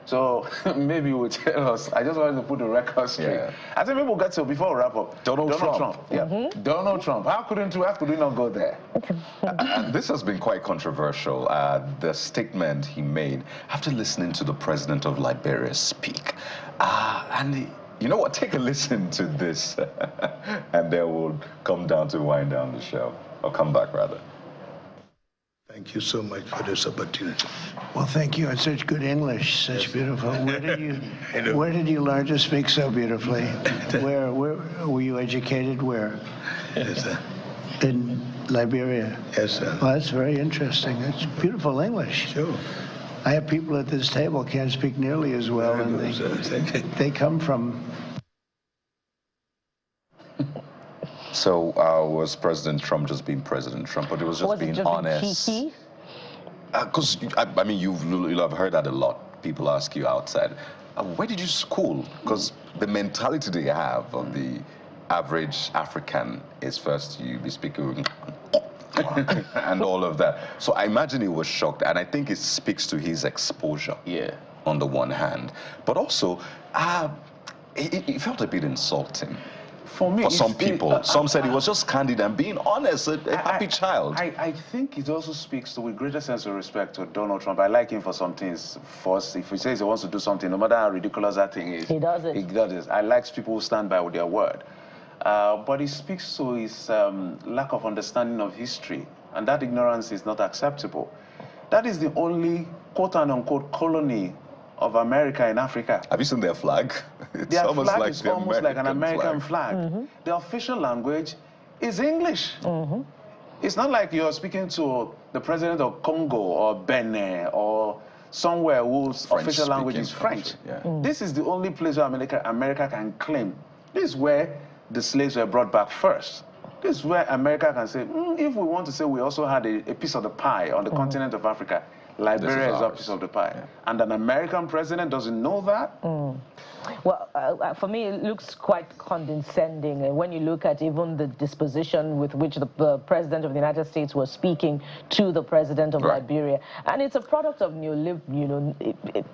So maybe you would tell us. I just wanted to put the record straight. I think people get to, before we wrap up, Donald Trump. Yeah. Donald Trump. How could we not go there? And this has been quite controversial. The statement he made after listening to the president of Liberia speak. And you know what? Take a listen to this, and then we'll come down to wind down the show. Or come back, rather. Thank you so much for this opportunity. Well, thank you. It's such good English, such beautiful. Where did you learn to speak so beautifully? Where were you educated? Where? Yes, sir. In Liberia. Yes, sir. Well, that's very interesting. That's beautiful English. Sure. I have people at this table can't speak nearly as well, and they come from. So was President Trump just being President Trump, but it was just being honest? Because I mean, you'll have heard that a lot. People ask you outside, where did you school? Because the mentality they have of the average African is first you be speaking and all of that. So I imagine he was shocked, and I think it speaks to his exposure. Yeah. On the one hand, but also it felt a bit insulting. For me, for some people, some said he was just candid and being honest, a happy child. I think it also speaks to, with greater sense of respect, to Donald Trump. I like him for some things. First, if he says he wants to do something, no matter how ridiculous that thing is, he does it. He does it. I like people who stand by their word. But it speaks to his lack of understanding of history, and that ignorance is not acceptable. That is the only quote-unquote colony of America in Africa. Have you seen their flag? Their flag is almost like an American flag. The official language is English. It's not like you're speaking to the president of Congo or Benin or somewhere whose official language is French. This is the only place where America can claim. This is where the slaves were brought back first. This is where America can say, if we want to say we also had a piece of the pie on the continent of Africa, Liberia is a piece of the pie. And an American president doesn't know that? Well, for me, it looks quite condescending when you look at even the disposition with which the President of the United States was speaking to the President of Liberia. And it's a product of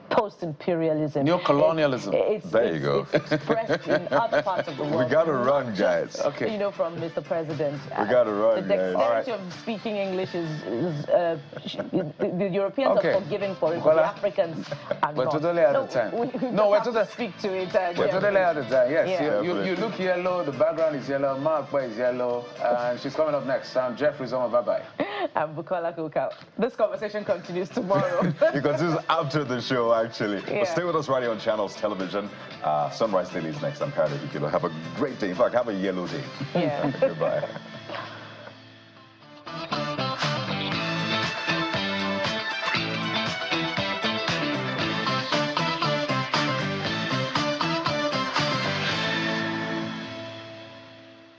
post-imperialism. Neo-colonialism. There you go. It's expressed in other parts of the world. We got to run, guys. Okay. From Mr. president. We got to run, The guys. dexterity of speaking English is the Europeans are forgiving for it, but the Africans are we're not. totally out of time. We're totally speak to it. We're totally out of time. Yes, Yeah. you look yellow. The background is yellow. Mark is yellow, and she's coming up next. I'm Jeffrey Zoma. Bye-bye. I'm Bukola Kuka. This conversation continues tomorrow. It continues after the show, actually. Yeah. But stay with us right here on Channels Television. Sunrise Daily is next. I'm Kyle. Have a great day. In fact, have a yellow day. Yeah. Goodbye.